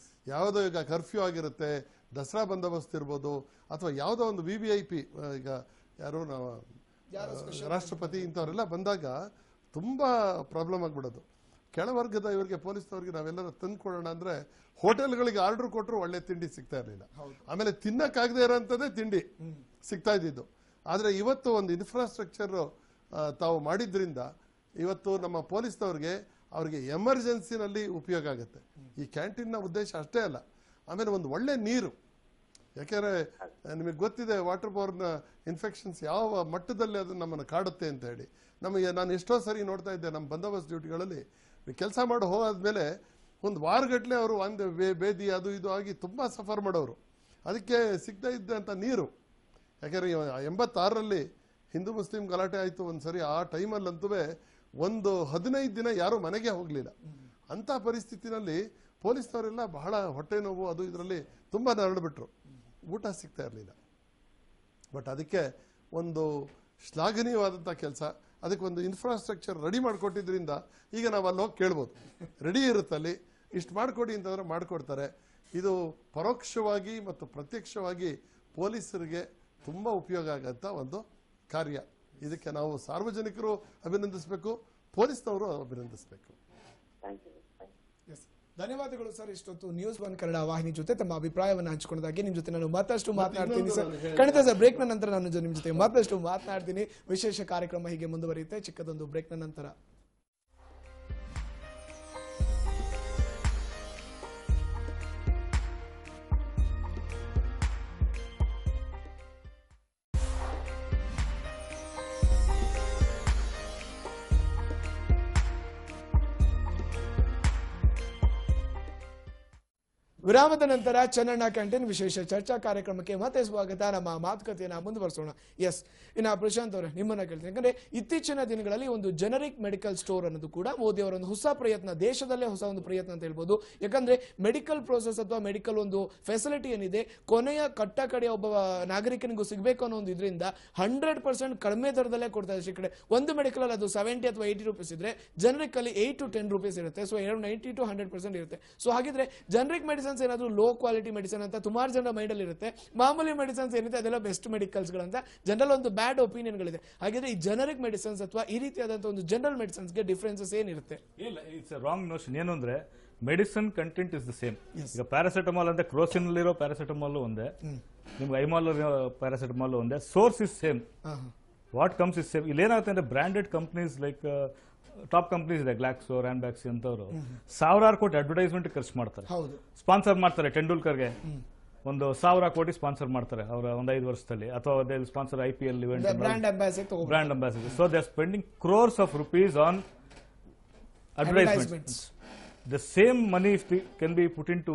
ಯಾವುದೋ ಈಗ ಕರ್ಫ್ಯೂ ಆಗಿರುತ್ತೆ, ದಸರಾ ಬಂದೋಬಸ್ತ್ ಇರ್ಬೋದು, ಅಥವಾ ಯಾವುದೋ ಒಂದು VVIP, ಈಗ ಯಾರೋ ನಾವು ರಾಷ್ಟ್ರಪತಿ ಇಂಥವರೆಲ್ಲ ಬಂದಾಗ ತುಂಬಾ ಪ್ರಾಬ್ಲಮ್ ಆಗ್ಬಿಡೋದು. ಕೆಳವರ್ಗದ ಇವರಿಗೆ ಪೊಲೀಸ್ನವ್ರಿಗೆ ನಾವೆಲ್ಲರೂ ತಂದು ಕೊಡೋಣ ಅಂದ್ರೆ ಹೋಟೆಲ್ಗಳಿಗೆ ಆರ್ಡರ್ ಕೊಟ್ಟರು ಒಳ್ಳೆ ತಿಂಡಿ ಸಿಗ್ತಾ ಇರಲಿಲ್ಲ. ಆಮೇಲೆ ತಿನ್ನಕ್ಕಾಗದೇ ಇರೋಂಥದ್ದೇ ತಿಂಡಿ ಸಿಗ್ತಾ ಇದ್ದಿದ್ದು. ಆದ್ರೆ ಇವತ್ತು ಒಂದು ಇನ್ಫ್ರಾಸ್ಟ್ರಕ್ಚರ್ ತಾವು ಮಾಡಿದ್ರಿಂದ ಇವತ್ತು ನಮ್ಮ ಪೊಲೀಸ್ನವ್ರಿಗೆ ಅವ್ರಿಗೆ ಎಮರ್ಜೆನ್ಸಿನಲ್ಲಿ ಉಪಯೋಗ ಆಗುತ್ತೆ. ಈ ಕ್ಯಾಂಟೀನ್ನ ಉದ್ದೇಶ ಅಷ್ಟೇ ಅಲ್ಲ, ಆಮೇಲೆ ಒಂದು ಒಳ್ಳೆ ನೀರು. ಯಾಕೆಂದ್ರೆ ನಿಮಗೆ ಗೊತ್ತಿದೆ ವಾಟರ್ ಬೋರ್ನ್ ಇನ್ಫೆಕ್ಷನ್ಸ್ ಯಾವ ಮಟ್ಟದಲ್ಲಿ ಅದು ನಮ್ಮನ್ನು ಕಾಡುತ್ತೆ ಅಂತ ಹೇಳಿ. ನಮಗೆ ನಾನು ಎಷ್ಟೋ ಸರಿ ನೋಡ್ತಾ ಇದ್ದೆ ನಮ್ಮ ಬಂದೋಬಸ್ತ್ ಡ್ಯೂಟಿಗಳಲ್ಲಿ ಕೆಲಸ ಮಾಡಿ ಹೋಗಾದ್ಮೇಲೆ ಒಂದು ವಾರಗಟ್ಟಲೆ ಅವರು ಒಂದು ಬೇದಿ ಅದು ಇದು ಆಗಿ ತುಂಬಾ ಸಫರ್ ಮಾಡೋರು. ಅದಕ್ಕೆ ಸಿಗ್ತಾ ಇದ್ದಂಥ ನೀರು. ಯಾಕೆಂದ್ರೆ 86ರಲ್ಲಿ ಹಿಂದೂ ಮುಸ್ಲಿಂ ಗಲಾಟೆ ಆಯಿತು ಒಂದ್ಸರಿ. ಆ ಟೈಮಲ್ಲಂತೂ ಒಂದು 15 ದಿನ ಯಾರು ಮನೆಗೆ ಹೋಗ್ಲಿಲ್ಲ. ಅಂತ ಪರಿಸ್ಥಿತಿನಲ್ಲಿ ಪೊಲೀಸ್ನವರೆಲ್ಲ ಬಹಳ ಹೊಟ್ಟೆ ನೋವು ಅದು ಇದರಲ್ಲಿ ತುಂಬಾ ನರಳ್ಬಿಟ್ರು, ಊಟ ಸಿಗ್ತಾ ಇರಲಿಲ್ಲ. ಬಟ್ ಅದಕ್ಕೆ ಒಂದು ಶ್ಲಾಘನೀಯವಾದಂಥ ಕೆಲಸ. ಅದಕ್ಕೆ ಒಂದು ಇನ್ಫ್ರಾಸ್ಟ್ರಕ್ಚರ್ ರೆಡಿ ಮಾಡಿಕೊಟ್ಟಿದ್ರಿಂದ ಈಗ ನಾವು ಅಲ್ಲಿ ಹೋಗಿ ಕೇಳ್ಬೋದು, ರೆಡಿ ಇರುತ್ತಲ್ಲಿ, ಇಷ್ಟು ಮಾಡಿಕೊಡಿ ಅಂತಂದ್ರೆ ಮಾಡಿಕೊಡ್ತಾರೆ. ಇದು ಪರೋಕ್ಷವಾಗಿ ಮತ್ತು ಪ್ರತ್ಯಕ್ಷವಾಗಿ ಪೊಲೀಸರಿಗೆ ತುಂಬಾ ಉಪಯೋಗ ಆಗಂತ ಒಂದು ಕಾರ್ಯ. ಇದಕ್ಕೆ ನಾವು ಸಾರ್ವಜನಿಕರು ಅಭಿನಂದಿಸಬೇಕು, ಪೊಲೀಸ್ನವರು ಅಭಿನಂದಿಸಬೇಕು. ಧನ್ಯವಾದಗಳು ಸರ್. ಇಷ್ಟೊತ್ತು ನ್ಯೂಸ್ 1 ಕನ್ನಡ ವಾಹಿನಿ ಜೊತೆ ತಮ್ಮ ಅಭಿಪ್ರಾಯವನ್ನು ಹಂಚಿಕೊಂಡಾಗೆ ನಿಮ್ ಜೊತೆ ನಾನು ಮತ್ತಷ್ಟು ಮಾತನಾಡ್ತೀನಿ ಸರ್. ಖಂಡಿತ ಸರ್, ಬ್ರೇಕ್ ನ ನಂತರ ನಾನು ನಿಮ್ ಜೊತೆ ಮತ್ತಷ್ಟು ಮಾತನಾಡ್ತೀನಿ. ವಿಶೇಷ ಕಾರ್ಯಕ್ರಮ ಹೀಗೆ ಮುಂದುವರಿಯುತ್ತೆ ಚಿಕ್ಕದೊಂದು ಬ್ರೇಕ್ ನ ನಂತರ. ವಿರಾಮದ ನಂತರ ಚೆನ್ನಣ್ಣ ಕ್ಯಾಂಟೀನ್ ವಿಶೇಷ ಚರ್ಚಾ ಕಾರ್ಯಕ್ರಮಕ್ಕೆ ಮತ್ತೆ ಸ್ವಾಗತ. ನಮ್ಮ ಮಾತುಕತೆಯನ್ನ ಮುಂದುವರಿಸೋಣ. ಇನ್ನ ಪ್ರಶಾಂತ್ ಅವರೇ, ನಿಮ್ಮನ್ನ ಕೇಳ್ತೀನಿ. ಯಾಕಂದ್ರೆ ಇತ್ತೀಚಿನ ದಿನಗಳಲ್ಲಿ ಒಂದು ಜನರಿಕ್ ಮೆಡಿಕಲ್ ಸ್ಟೋರ್ ಅನ್ನೋದು ಕೂಡ ಮೋದಿ ಅವರ ಒಂದು ಹೊಸ ಪ್ರಯತ್ನ, ದೇಶದಲ್ಲೇ ಹೊಸ ಒಂದು ಪ್ರಯತ್ನ ಅಂತ ಹೇಳ್ಬೋದು. ಯಾಕಂದ್ರೆ ಮೆಡಿಕಲ್ ಪ್ರೋಸೆಸ್ ಅಥವಾ ಮೆಡಿಕಲ್ ಒಂದು ಫೆಸಿಲಿಟಿ ಏನಿದೆ ಕೊನೆಯ ಕಟ್ಟ ಕಡೆಯ ಒಬ್ಬ ನಾಗರಿಕನಿಗೂ ಸಿಗಬೇಕು ಅನ್ನೋ ಒಂದು ಇದರಿಂದ 100% ಕಡಿಮೆ ದರದಲ್ಲೇ ಕೊಡ್ತಾ ಇದೆ. ಕಡೆ ಒಂದು ಮೆಡಿಕಲ್ ಅಲ್ಲಿ ಅದು 70 ಅಥವಾ 80 ರೂಪೀಸ್ ಇದ್ರೆ ಜನರಿಕ್ ಅಲ್ಲಿ 8 to 10 ರೂಪೀಸ್ ಇರುತ್ತೆ. ಸೊ 90 to 100% ಇರುತ್ತೆ. ಸೊ ಹಾಗಿದ್ರೆ ಜನರಿಕ್ ಮೆಡಿಸಿನ್ಸ್ ಏನಾದ್ರು ಲೋ ಕ್ವಾಲಿಟಿ ಮೆಡಿಸಿನ್ ಅಂತ ಸುಮಾರು ಜನರ ಮೈಂಡ್ ಅಲ್ಲಿ ಇರುತ್ತೆ. ಮಾಮೂಲಿ ಮೆಡಿಸಿನ್ಸ್ ಏನಿದೆ ಅದೆಲ್ಲ ಬೆಸ್ಟ್ ಮೆಡಿಕಲ್ಸ್ ಗಳಂತ ಜನರಲ್ ಒಂದು ಬ್ಯಾಡ್ ಒಪಿನಿಯನ್ ಗಳಿದೆ. ಹಾಗಿದ್ರೆ ಈ ಜನರಿಕ್ ಮೆಡಿಸಿನ್ಸ್ ಅಥವಾ ಈ ರೀತಿಯಾದಂತಹ ಒಂದು ಜನರಲ್ ಮೆಡಿಸಿನ್ಸ್ ಗೆ ಡಿಫರೆನ್ಸಸ್ ಏನಿರುತ್ತೆ? ಇಲ್ಲ, ಇಟ್ಸ್ ರಾಂಗ್ ನೋಷನ್. ಏನು ಅಂದ್ರೆ medicine content is the same. ಈಗ ಪ್ಯಾರಾಸಿಟಮಾಲ್ ಅಂದ್ರೆ ಕ್ರೋಸಿನ್ ಅಲ್ಲಿರೋ ಪ್ಯಾರಾಸಿಟಮಾಲ್ ಒಂದೇ, ನಿಮ್ಗೆ ಐಮಾಲ್ ಪ್ಯಾರಾಸಿಟಮಾಲ್ ಒಂದೇ, source is same, what comes is same. ಇಲ್ಲಿ ಏನಾಗುತ್ತೆ ಅಂದ್ರೆ branded companies like top companies ಇದೆ, ಗ್ಲಾಕ್ಸೋ, ರ್ಯಾನ್ಬ್ಯಾಕ್ಸಿ ಅಂತವರು ಸಾವಿರಾರು ಕೋಟಿ ಅಡ್ವರ್ಟೈಸ್ಮೆಂಟ್ ಖರ್ಚು ಮಾಡ್ತಾರೆ, ಸ್ಪಾನ್ಸರ್ ಮಾಡ್ತಾರೆ. ಟೆಂಡೂಲ್ಕರ್ಗೆ ಒಂದು 1000 ಕೋಟಿ ಸ್ಪಾನ್ಸರ್ ಮಾಡ್ತಾರೆ ಅವರ ಒಂದು 5 ವರ್ಷದಲ್ಲಿ, ಅಥವಾ sponsor IPL event, brand ambassador. So they are spending crores of rupees on advertisements. The same money if can be put into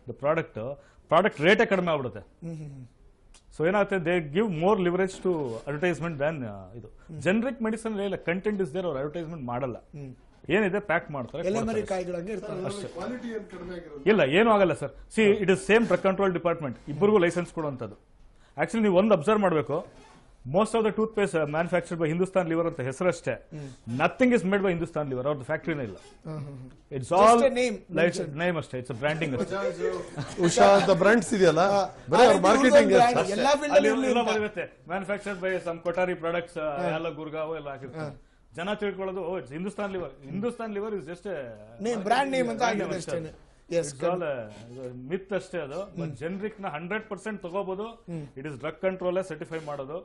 the product rate ಕಡಿಮೆ ಆಗ್ಬಿಡುತ್ತೆ. ಸೊ ಏನಾಗುತ್ತೆ, they give more leverage to advertisement than ಇದು. Generic medicine ಇಲ್ಲ, content is there, ಅವ್ರು advertisement ಮಾಡಲ್ಲ, ಏನಿದೆ pack ಮಾಡ್ತಾರೆ. ಇಲ್ಲ, ಏನು ಆಗಲ್ಲ sir. See, it is same drug control department, ಇಬ್ಬರಿಗೂ ಲೈಸೆನ್ಸ್ ಕೊಡುವಂಥದ್ದು. ಆಕ್ಚುಲಿ ನೀವು ಒಂದು ಅಬ್ಸರ್ವ್ ಮಾಡಬೇಕು, most of the toothpaste manufactured by Hindustan lever ಅಂತ ಹೆಸರಷ್ಟೇ, nothing is made by Hindustan lever. ಅವ್ರದ್ದು ಫ್ಯಾಕ್ಟ್ರಿನೇ ಇಲ್ಲ. ಇಟ್ಸ್ ಆಲ್ ನೇಮ್ ಅಷ್ಟೇ, ಇಟ್ಸ್ ಬ್ರ್ಯಾಂಡಿಂಗ್ ಅಷ್ಟೇ. ಉಷಾ ಅಂತ ಬ್ರ್ಯಾಂಡ್ಸ್ ಇದೆಯಲ್ಲ, marketing manufactured by some Kothari products ಎಲ್ಲ ಗುರ್ಗಾವ್ ಎಲ್ಲ ಹಾಕಿರ್ತಾರೆ. ಜನ ತಿಳ್ಕೊಳ್ಳೋದು Hindustan Lever. Hindustan Lever is just brand name ಅಂತ ಆಗಿದೆ ಅಷ್ಟೇ. ಇಟ್ಸ್ ಆಲ್ ಮಿತ್ ಅಷ್ಟೇ ಅದು. ಬಟ್ ಜನರಿಕ್ ನ 100% ತಗೋಬಹುದು. It is drug control certify ಮಾಡೋದು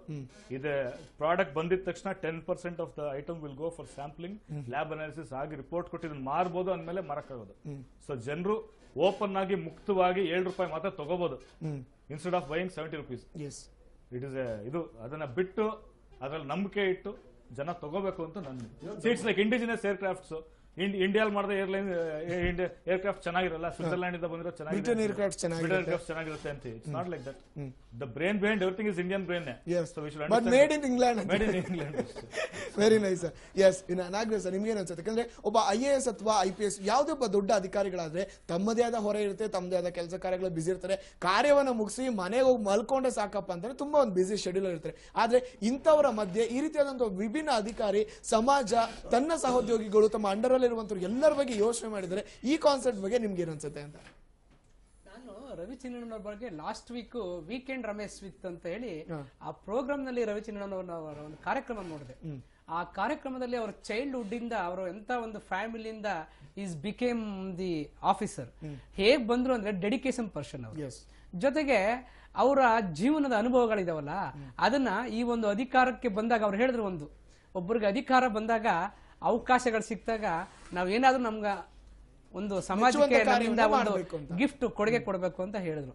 ಇದೆ. ಪ್ರಾಡಕ್ಟ್ ಬಂದಿದ ತಕ್ಷಣ 10% of the item will go for sampling, lab analysis ಆಗಿ ರಿಪೋರ್ಟ್ ಕೊಟ್ಟಿದ್ದನ್ನು ಮಾರಬಹುದು ಅಂದ್ಮೇಲೆ ಮಾರಕ್ಕಾಗೋದು. ಸೊ ಜನರು ಓಪನ್ ಆಗಿ ಮುಕ್ತವಾಗಿ ₹7 ಮಾತ್ರ ತಗೋಬಹುದು instead of buying ₹70. It is ಇದು ಅದನ್ನ ಬಿಟ್ಟು ಅದ್ರಲ್ಲಿ ನಂಬಿಕೆ ಇಟ್ಟು ಜನ ತಗೋಬೇಕು ಅಂತ ನನ್ನ. It's like indigenous aircrafts. ಇಂಡಿಯಾಲ್ ಮಾಡಿದ ಏರ್ಕ್ರಾಫ್ಟ್ ಚೆನ್ನಾಗಿರಲ್ಲ, ಸ್ವಿಟ್ಜರ್ಲ್ಯಾಂಡ್ ಇಂದ ಬಂದಿರೋ ಚೆನ್ನಾಗಿರುತ್ತೆ ಅಂತ. It's not like that. The brain behind everything is Indian brain. But made in England. Very nice. Yes, Nagaraj sir, ನಿಮ್ಗೆ ಅನ್ಸುತ್ತೆ? ಯಾಕಂದ್ರೆ ಒಬ್ಬ IAS ಅಥವಾ IPS ಯಾವುದೇ ಒಬ್ಬ ದೊಡ್ಡ ಅಧಿಕಾರಿಗಳಾದ್ರೆ ತಮ್ಮದೇ ಆದ ಹೊರೆ ಇರುತ್ತೆ, ತಮ್ಮದೇ ಆದ ಕೆಲಸ ಕಾರ್ಯಗಳು ಬಿಸಿ ಇರ್ತಾರೆ. ಕಾರ್ಯವನ್ನ ಮುಗಿಸಿ ಮನೆಗೆ ಹೋಗಿ ಮಲ್ಕೊಂಡೆ ಸಾಕಪ್ಪ ಅಂತಾನೆ ತುಂಬಾ ಒಂದು ಬಿಸಿ ಶೆಡ್ಯೂಲ್ ಇರ್ತಾರೆ. ಆದ್ರೆ ಇಂಥವರ ಮಧ್ಯೆ ಈ ರೀತಿಯಾದಂತಹ ವಿಭಿನ್ನ ಅಧಿಕಾರಿ, ಸಮಾಜ, ತನ್ನ ಸಹೋದ್ಯೋಗಿಗಳು, ತಮ್ಮ ಅಂಡರ್ ಇರುವಂತವ್ರು ಎಲ್ಲರ ಬಗ್ಗೆ ಯೋಚನೆ ಮಾಡಿದರೆ ಈ ಕಾನ್ಸೆಪ್ಟ್ ಬಗ್ಗೆ ನಿಮ್ಗೆ ಏನ್ ಅನ್ಸುತ್ತೆ ಅಂತ? ನಾನು ರವಿಚಂದ್ರನ್ ಅವ್ರ ಬಗ್ಗೆ ಲಾಸ್ಟ್ ವೀಕೆಂಡ್ ರಮೇಶ್ ವಿತ್ ಅಂತ ಹೇಳಿ ಆ ಪ್ರೋಗ್ರಾಮ್ ನಲ್ಲಿ ರವಿಚಂದ್ರನ್ ಅವರ ಒಂದು ಕಾರ್ಯಕ್ರಮ ನೋಡಿದೆ. ಆ ಕಾರ್ಯಕ್ರಮದಲ್ಲಿ ಅವರ ಚೈಲ್ಡ್ಹುಡ್ ಇಂದ ಅವರು ಎಂತ ಒಂದು ಫ್ಯಾಮಿಲಿಯಿಂದ ಈಸ್ ಬಿಕೇಮ್ ದಿ ಆಫೀಸರ್ ಹೇಗ್ ಬಂದ್ರು ಅಂದ್ರೆ ಡೆಡಿಕೇಶನ್ ಪರ್ಸನ್ ಅವರು. ಜೊತೆಗೆ ಅವರ ಜೀವನದ ಅನುಭವಗಳಿದಾವಲ್ಲ ಅದನ್ನ ಈ ಒಂದು ಅಧಿಕಾರಕ್ಕೆ ಬಂದಾಗ ಅವ್ರು ಹೇಳಿದ್ರು, ಒಬ್ಬರಿಗೆ ಅಧಿಕಾರ ಬಂದಾಗ, ಅವಕಾಶಗಳು ಸಿಕ್ತಾಗ ನಾವೇನಾದ್ರೂ ನಮ್ಗ ಒಂದು ಸಮಾಜಕ್ಕೆ ನಮ್ಮಿಂದ ಒಂದು ಗಿಫ್ಟ್ ಕೊಡುಗೆ ಕೊಡಬೇಕು ಅಂತ ಹೇಳಿದ್ರು.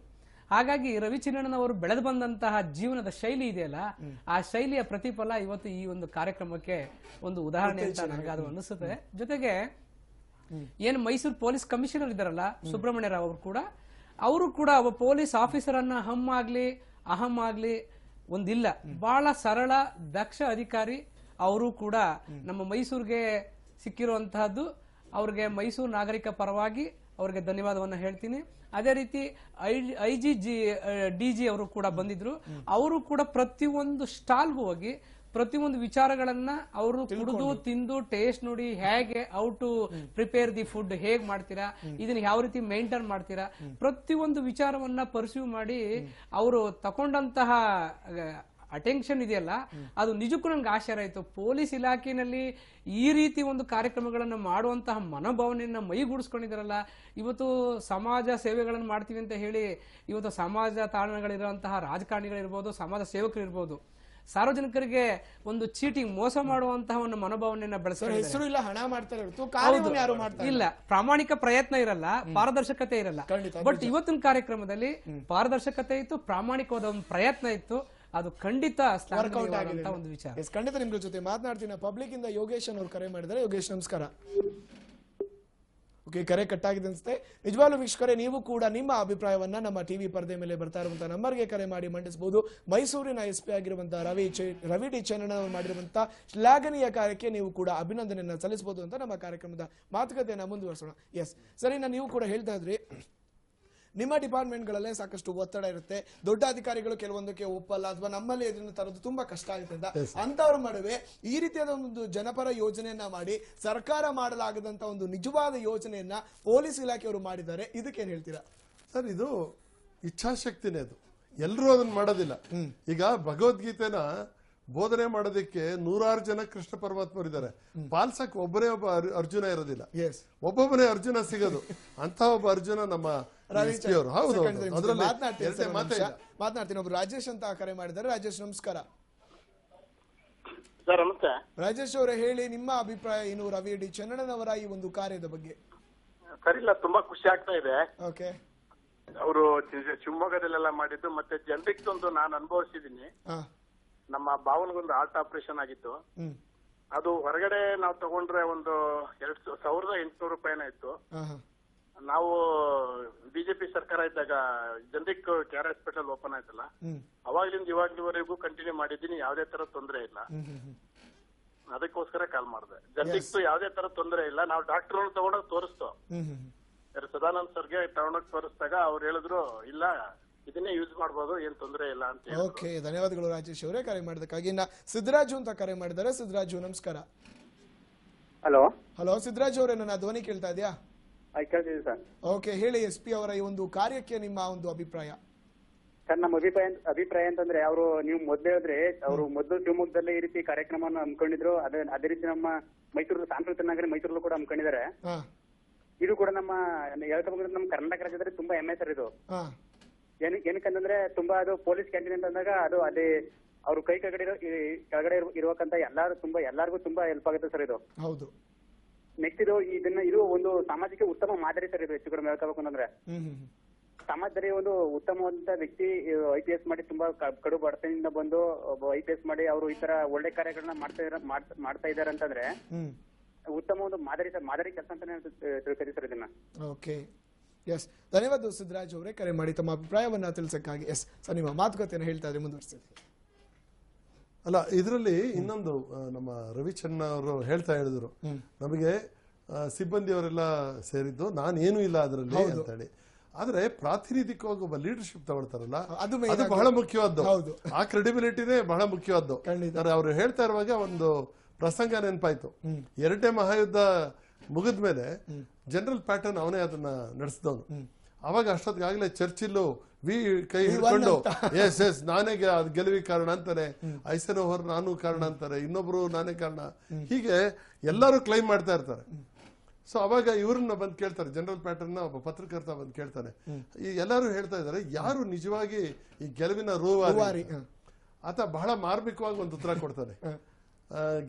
ಹಾಗಾಗಿ ರವಿಚಂದ್ರನ್ ಅವರು ಬೆಳೆದು ಬಂದಂತಹ ಜೀವನದ ಶೈಲಿ ಇದೆಯಲ್ಲ, ಆ ಶೈಲಿಯ ಪ್ರತಿಫಲ ಇವತ್ತು ಈ ಒಂದು ಕಾರ್ಯಕ್ರಮಕ್ಕೆ ಒಂದು ಉದಾಹರಣೆ ಅಂತ ನನಗಾದ್ರು ಅನಿಸುತ್ತೆ. ಜೊತೆಗೆ ಏನು ಮೈಸೂರು ಪೊಲೀಸ್ ಕಮಿಷನರ್ ಇದ್ದಾರಲ್ಲ ಸುಬ್ರಹ್ಮಣ್ಯ ರಾವ್ ಅವರು ಕೂಡ ಒಬ್ಬ ಪೊಲೀಸ್ ಆಫೀಸರ್ ಅನ್ನ ಅಹಂ ಆಗ್ಲಿ ಒಂದಿಲ್ಲ, ಬಹಳ ಸರಳ ದಕ್ಷ ಅಧಿಕಾರಿ. ಅವರು ಕೂಡ ನಮ್ಮ ಮೈಸೂರಿಗೆ ಸಿಕ್ಕಿರುವಂತಹದ್ದು, ಅವ್ರಿಗೆ ಮೈಸೂರು ನಾಗರಿಕ ಪರವಾಗಿ ಅವ್ರಿಗೆ ಧನ್ಯವಾದವನ್ನ ಹೇಳ್ತೀನಿ. ಅದೇ ರೀತಿ DG ಅವರು ಕೂಡ ಬಂದಿದ್ರು. ಅವರು ಕೂಡ ಪ್ರತಿಯೊಂದು ಸ್ಟಾಲ್ಗೂ ಹೋಗಿ ಪ್ರತಿಯೊಂದು ವಿಚಾರಗಳನ್ನ ಅವರು ಕುಡಿದು ತಿಂದು ಟೇಸ್ಟ್ ನೋಡಿ, ಹೇಗೆ how to prepare the food, ಹೇಗ್ ಮಾಡ್ತೀರಾ, ಇದನ್ನ ಯಾವ ರೀತಿ ಮೇಂಟೈನ್ ಮಾಡ್ತೀರಾ, ಪ್ರತಿಯೊಂದು ವಿಚಾರವನ್ನ ಪರ್ಸ್ಯೂ ಮಾಡಿ ಅವರು ತಗೊಂಡಂತಹ ಅಟೆನ್ಷನ್ ಇದೆಯಲ್ಲ ಅದು ನಿಜಕ್ಕೂ ನನ್ಗೆ ಆಶ್ಚರ್ಯ ಆಯ್ತು. ಪೊಲೀಸ್ ಇಲಾಖೆಯಲ್ಲಿ ಈ ರೀತಿ ಒಂದು ಕಾರ್ಯಕ್ರಮಗಳನ್ನು ಮಾಡುವಂತಹ ಮನೋಭಾವನೆಯನ್ನ ಮೈಗೂಡಿಸ್ಕೊಂಡಿದಾರಲ್ಲ. ಇವತ್ತು ಸಮಾಜ ಸೇವೆಗಳನ್ನು ಮಾಡ್ತೀವಿ ಅಂತ ಹೇಳಿ ಇವತ್ತು ಸಮಾಜ ತಾಣಗಳಿರುವಂತಹ ರಾಜಕಾರಣಿಗಳಿರ್ಬೋದು, ಸಮಾಜ ಸೇವಕರು ಇರ್ಬೋದು, ಸಾರ್ವಜನಿಕರಿಗೆ ಒಂದು ಚೀಟಿಂಗ್ ಮೋಸ ಮಾಡುವಂತಹ ಒಂದು ಮನೋಭಾವನೆಯನ್ನ ಬೆಳೆಸ್ತಾರೆ. ಹೆಸರು ಇಲ್ಲ, ಹಣ ಮಾಡ್ತಾರೆ, ಇಲ್ಲ ಪ್ರಾಮಾಣಿಕ ಪ್ರಯತ್ನ ಇರಲ್ಲ, ಪಾರದರ್ಶಕತೆ ಇರಲ್ಲ. ಬಟ್ ಇವತ್ತಿನ ಕಾರ್ಯಕ್ರಮದಲ್ಲಿ ಪಾರದರ್ಶಕತೆ ಇತ್ತು, ಪ್ರಾಮಾಣಿಕವಾದ ಒಂದು ಪ್ರಯತ್ನ ಇತ್ತು. ಅದು ಖಂಡಿತ ವರ್ಕೌಟ್ ಆಗುವಂತ ಒಂದು ವಿಚಾರ. ಖಂಡಿತ ನಿಮ್ಗಳ ಜೊತೆ ಮಾತನಾಡ್ತೀನಿ. ಪಬ್ಲಿಕ್ ಇಂದ ಯೋಗೇಶ್ ಅವರು ಕರೆ ಮಾಡಿದ್ದಾರೆ. ಯೋಗೇಶ್ ನಮಸ್ಕಾರ. ಓಕೆ, ಕರೆ ಕಟ್ಟಾಗಿದೆ ಅನ್ಸುತ್ತೆ. ನಿಜವಾಗ್ಲೂ ವೀಕ್ಷಕರೇ, ನೀವು ಕೂಡ ನಿಮ್ಮ ಅಭಿಪ್ರಾಯವನ್ನ ನಮ್ಮ ಟಿವಿ ಪರದೆ ಮೇಲೆ ಬರ್ತಾ ಇರುವಂತಹ ನಂಬರ್ಗೆ ಕರೆ ಮಾಡಿ ಮಂಡಿಸಬಹುದು. ಮೈಸೂರಿನ SP ಆಗಿರುವಂತಹ ರವಿ ಡಿ ಚನ್ನಣ್ಣ ಅವರು ಮಾಡಿರುವಂತಹ ಶ್ಲಾಘನೀಯ ಕಾರ್ಯಕ್ಕೆ ನೀವು ಕೂಡ ಅಭಿನಂದನೆಯನ್ನ ಸಲ್ಲಿಸಬಹುದು ಅಂತ ನಮ್ಮ ಕಾರ್ಯಕ್ರಮದ ಮಾತುಕತೆಯನ್ನ ಮುಂದುವರಿಸೋಣ. ಎಸ್ ಸರಿ, ನೀವು ಕೂಡ ಹೇಳ್ತಾ ಇದ್ರಿ ನಿಮ್ಮ ಡಿಪಾರ್ಟ್ಮೆಂಟ್ಗಳಲ್ಲೇ ಸಾಕಷ್ಟು ಒತ್ತಡ ಇರುತ್ತೆ, ದೊಡ್ಡ ಅಧಿಕಾರಿಗಳು ಕೆಲವೊಂದಕ್ಕೆ ಒಪ್ಪಲ್ಲ ಅಥವಾ ನಮ್ಮಲ್ಲಿ ಇದನ್ನು ತರೋದು ತುಂಬಾ ಕಷ್ಟ ಆಗುತ್ತೆ ಅಂತ. ಅಂತವ್ರ ನಡುವೆ ಈ ರೀತಿಯಾದ ಒಂದು ಜನಪರ ಯೋಜನೆಯನ್ನ ಮಾಡಿ ಸರ್ಕಾರ ಮಾಡಲಾಗದಂತ ಒಂದು ನಿಜವಾದ ಯೋಜನೆಯನ್ನ ಪೊಲೀಸ್ ಇಲಾಖೆಯವರು ಮಾಡಿದ್ದಾರೆ. ಇದಕ್ಕೇನ್ ಹೇಳ್ತೀರಾ ಸರ್? ಇದು ಇಚ್ಛಾಶಕ್ತಿನೇ, ಅದು ಎಲ್ಲರೂ ಅದನ್ನ ಮಾಡೋದಿಲ್ಲ. ಈಗ ಭಗವದ್ಗೀತೆನ ಬೋಧನೆ ಮಾಡೋದಕ್ಕೆ 100 ಜನ ಕೃಷ್ಣ ಪರಮಾತ್ಮರಿದ್ದಾರೆ, ಪಾಲ್ಸಕ್ ಒಬ್ಬನೇ ಒಬ್ಬ ಅರ್ಜುನ ಇರೋದಿಲ್ಲ, ಒಬ್ಬೊಬ್ಬನೇ ಅರ್ಜುನ ಸಿಗೋದು. ಅಂತ ಒಬ್ಬ ಅರ್ಜುನ ನಮ್ಮ ಅವರು. ಹೌದು, ಮಾತನಾಡ್ತೀನಿ. ಒಬ್ರು ರಾಜೇಶ್ ಅಂತ ಕರೆ ಮಾಡಿದ್ದಾರೆ. ರಾಜೇಶ್ ನಮಸ್ಕಾರ. ರಾಜೇಶ್ ಅವರೇ ಹೇಳಿ, ನಿಮ್ಮ ಅಭಿಪ್ರಾಯ ಏನು ರವಿ ಡಿ ಚನ್ನಣ್ಣನವರ ಈ ಒಂದು ಕಾರ್ಯದ ಬಗ್ಗೆ? ಸರಿಲ್ಲ, ತುಂಬಾ ಖುಷಿ ಆಗ್ತಾ ಇದೆ. ಓಕೆ, ಅವರು ಶಿವಮೊಗ್ಗದಲ್ಲೆಲ್ಲ ಮಾಡಿದ್ದು, ಮತ್ತೆ ಜನರಿಗೆ ಒಂದು ನಾನು ಅನುಭವಿಸಿದೀನಿ. ನಮ್ಮ ಭಾವನಿಗೊಂದು ಹಾರ್ಟ್ ಆಪರೇಷನ್ ಆಗಿತ್ತು. ಅದು ಹೊರಗಡೆ ನಾವು ತಗೊಂಡ್ರೆ ಒಂದು 2,800 ಇತ್ತು. ನಾವು ಬಿಜೆಪಿ ಸರ್ಕಾರ ಇದ್ದಾಗ ಜನರಿಕ್ ಕೇರ್ ಹಾಸ್ಪಿಟಲ್ ಓಪನ್ ಆಯ್ತಲ್ಲ, ಅವಾಗ್ಲಿಂದ ಇವಾಗ್ಲಿವರೆಗೂ ಕಂಟಿನ್ಯೂ ಮಾಡಿದ್ದೀನಿ. ಯಾವ್ದೇ ತರ ತೊಂದರೆ ಇಲ್ಲ. ಅದಕ್ಕೋಸ್ಕರ ಕಾಲ್ ಮಾಡಿದೆ. ಜನರಿಕ್ ಯಾವ್ದೇ ತರ ತೊಂದರೆ ಇಲ್ಲ. ನಾವು ಡಾಕ್ಟರ್ ತಗೊಂಡೋಗಿ ತೋರಿಸ್ತೋ, ಸದಾನಂದ್ ಸರ್ಗೆ ತಗೊಂಡೋಗಿ ತೋರಿಸಿದಾಗ ಅವ್ರು ಹೇಳಿದ್ರು, ಇಲ್ಲ ಇದನ್ನೇ ಯೂಸ್ ಮಾಡಬಹುದು, ಏನ್ ತೊಂದರೆ ಇಲ್ಲ ಅಂತ. ಓಕೆ, ಧನ್ಯವಾದಗಳು ರಾಜೇಶ್ ಅವರೇ ಕರೆ ಮಾಡಿದಕ್ಕಾಗಿ. ಸಿದ್ದರಾಜು ಅಂತ ಕರೆ ಮಾಡಿದ್ದಾರೆ. ಸಿದ್ದರಾಜು ನಮಸ್ಕಾರ. ಹಲೋ ಹಲೋ ಸಿದ್ದರಾಜು ಅವರೇ, ನನ್ನ ಧ್ವನಿ ಕೇಳ್ತಾ ಇದೆಯಾ? ಕೇಳ್ತಿದೆ ಸರ್. ಓಕೆ, ಹೇಳಿ. SP ಅವರ ಈ ಒಂದು ಕಾರ್ಯಕ್ಕೆ ನಿಮ್ಮ ಒಂದು ಅಭಿಪ್ರಾಯ? ಸರ್, ನಮ್ಮ ಅಭಿಪ್ರಾಯ ಅಂತಂದ್ರೆ, ಅವರು ನೀವು ಮೊದ್ಲು ಹೇಳಿದ್ರೆ, ಅವರು ಮೊದಲು ಶಿವಮೊಗ್ಗದಲ್ಲೇ ಈ ರೀತಿ ಕಾರ್ಯಕ್ರಮವನ್ನು ಹಮ್ಮಿಕೊಂಡಿದ್ರು. ಅದೇ ರೀತಿ ನಮ್ಮ ಮೈಸೂರು ಸಾಂಸ್ಕೃತಿಕ ನಗರ ಮೈಸೂರಲ್ಲೂ ಕೂಡ ಹಮ್ಮಿಕೊಂಡಿದ್ದಾರೆ. ಇದು ಕೂಡ ನಮ್ಮ ಹೇಳ್ಕೊಬೇಕು, ನಮ್ಮ ಕರ್ನಾಟಕ ರಾಜ್ಯದಲ್ಲಿ ತುಂಬಾ ಹೆಮ್ಮೆ ಸರ್ ಇದು. ಏನಕ್ಕಂತಂದ್ರೆ ತುಂಬಾ ಅದು ಪೊಲೀಸ್ ಕ್ಯಾಂಟೀನ್ ಅಂತ ಅಂದಾಗ ಅದು ಅಲ್ಲಿ ಅವ್ರು ಕೈ ಕೆಳಗಡೆ ಇರುವಕ್ಕಂತ ಎಲ್ಲಾರ್ಗು ತುಂಬಾ ಹೆಲ್ಪ್ ಆಗುತ್ತೆ ಸರ್ ಇದು. ಹೌದು. ನೆಕ್ಸ್ಟ್ ಇದು ಒಂದು ಸಾಮಾಜಿಕ ಉತ್ತಮ ಮಾದರಿ ಸರ್ ಇದು. ಹೆಚ್ಚು ಕಡಿಮೆ ಹೇಳ್ಕೋಬೇಕು ಅಂತಂದ್ರೆ ಸಮಾಜದಲ್ಲಿ ಒಂದು ಉತ್ತಮವಾದಂತ ವ್ಯಕ್ತಿ IPS ಮಾಡಿ ತುಂಬಾ ಕಡು ಬಡತನದಿಂದ ಬಂದು IPS ಮಾಡಿ ಅವರು ಈ ತರ ಒಳ್ಳೆ ಕಾರ್ಯಗಳನ್ನ ಮಾಡ್ತಾ ಇದಾರೆ ಅಂತಂದ್ರೆ ಉತ್ತಮ ಒಂದು ಮಾದರಿ ಕೆಲಸ ಅಂತಾನೆ ತಿಳ್ಕೊತೀವಿ ಸರ್ ಇದನ್ನ. ಓಕೆ, ಎಸ್, ಧನ್ಯವಾದ ಸಿದ್ದರಾಜ್ ಅವರೇ ಕರೆ ಮಾಡಿ ತಮ್ಮ ಅಭಿಪ್ರಾಯವನ್ನ ತಿಳಿಸಕ್ಕಾಗಿ. ಎಸ್ ಸರ್, ನಿಮ್ಮ ಮಾತುಕತೆಯನ್ನು ಹೇಳ್ತಾ ಇದ್ರೆ ಮುಂದುವರಿಸಿ. ಅಲ್ಲ, ಇದರಲ್ಲಿ ಇನ್ನೊಂದು ನಮ್ಮ ರವಿಚಂದ್ರ ಅವರು ಹೇಳ್ತಾ ಹೇಳಿದ್ರು, ನಮಗೆ ಸಿಬ್ಬಂದಿಯವರೆಲ್ಲ ಸೇರಿದ್ದು ನಾನೇನು ಇಲ್ಲ ಅದರಲ್ಲಿ ಅಂತ ಹೇಳಿ. ಆದ್ರೆ ಪ್ರಾತಿನಿಧಿಕವಾಗಿ ಒಬ್ಬ ಲೀಡರ್ಶಿಪ್ ತಗೊಳ್ತಾರಲ್ಲ, ಅದು ಬಹಳ ಮುಖ್ಯವಾದ್ದು. ಆ ಕ್ರೆಡಿಬಿಲಿಟಿನೇ ಬಹಳ ಮುಖ್ಯವಾದ್ದು. ಅವ್ರು ಹೇಳ್ತಾ ಇರುವಾಗ ಒಂದು ಪ್ರಸಂಗ ನೆನಪಾಯ್ತು. 2ನೇ ಮಹಾಯುದ್ಧ ಮುಗಿದ್ಮೇಲೆ ಜನರಲ್ ಪ್ಯಾಟರ್ನ್ ಅವನೇ ಅದನ್ನ ನಡೆಸಿದವನು. ಅವಾಗ ಅಷ್ಟೊತ್ತಿಗಾಗಲೇ ಚರ್ಚಿಲ್ಲು ಕೈ ಹಿಡ್ಕೊಂಡು ಎಸ್ ನಾನೇ ಗೆಲುವಿ ಕಾರಣ ಅಂತಾನೆ, ಐಸೆನೋವರ್ ನಾನು ಕಾರಣ ಅಂತಾರೆ, ಇನ್ನೊಬ್ರು ನಾನೇ ಕಾರಣ, ಹೀಗೆ ಎಲ್ಲರೂ ಕ್ಲೈಮ್ ಮಾಡ್ತಾ ಇರ್ತಾರೆ. ಸೊ ಅವಾಗ ಇವ್ರನ್ನ ಬಂದು ಕೇಳ್ತಾರೆ, ಜನರಲ್ ಪ್ಯಾಟರ್ನ್ ಒಬ್ಬ ಪತ್ರಕರ್ತ ಬಂದು ಕೇಳ್ತಾನೆ, ಈ ಎಲ್ಲರೂ ಹೇಳ್ತಾ ಇದಾರೆ ಯಾರು ನಿಜವಾಗಿ ಈ ಗೆಲುವಿನ ರೂವಾರಿ? ಆತ ಬಹಳ ಮಾರ್ಮಿಕವಾಗಿ ಒಂದು ಉತ್ತರ ಕೊಡ್ತಾನೆ,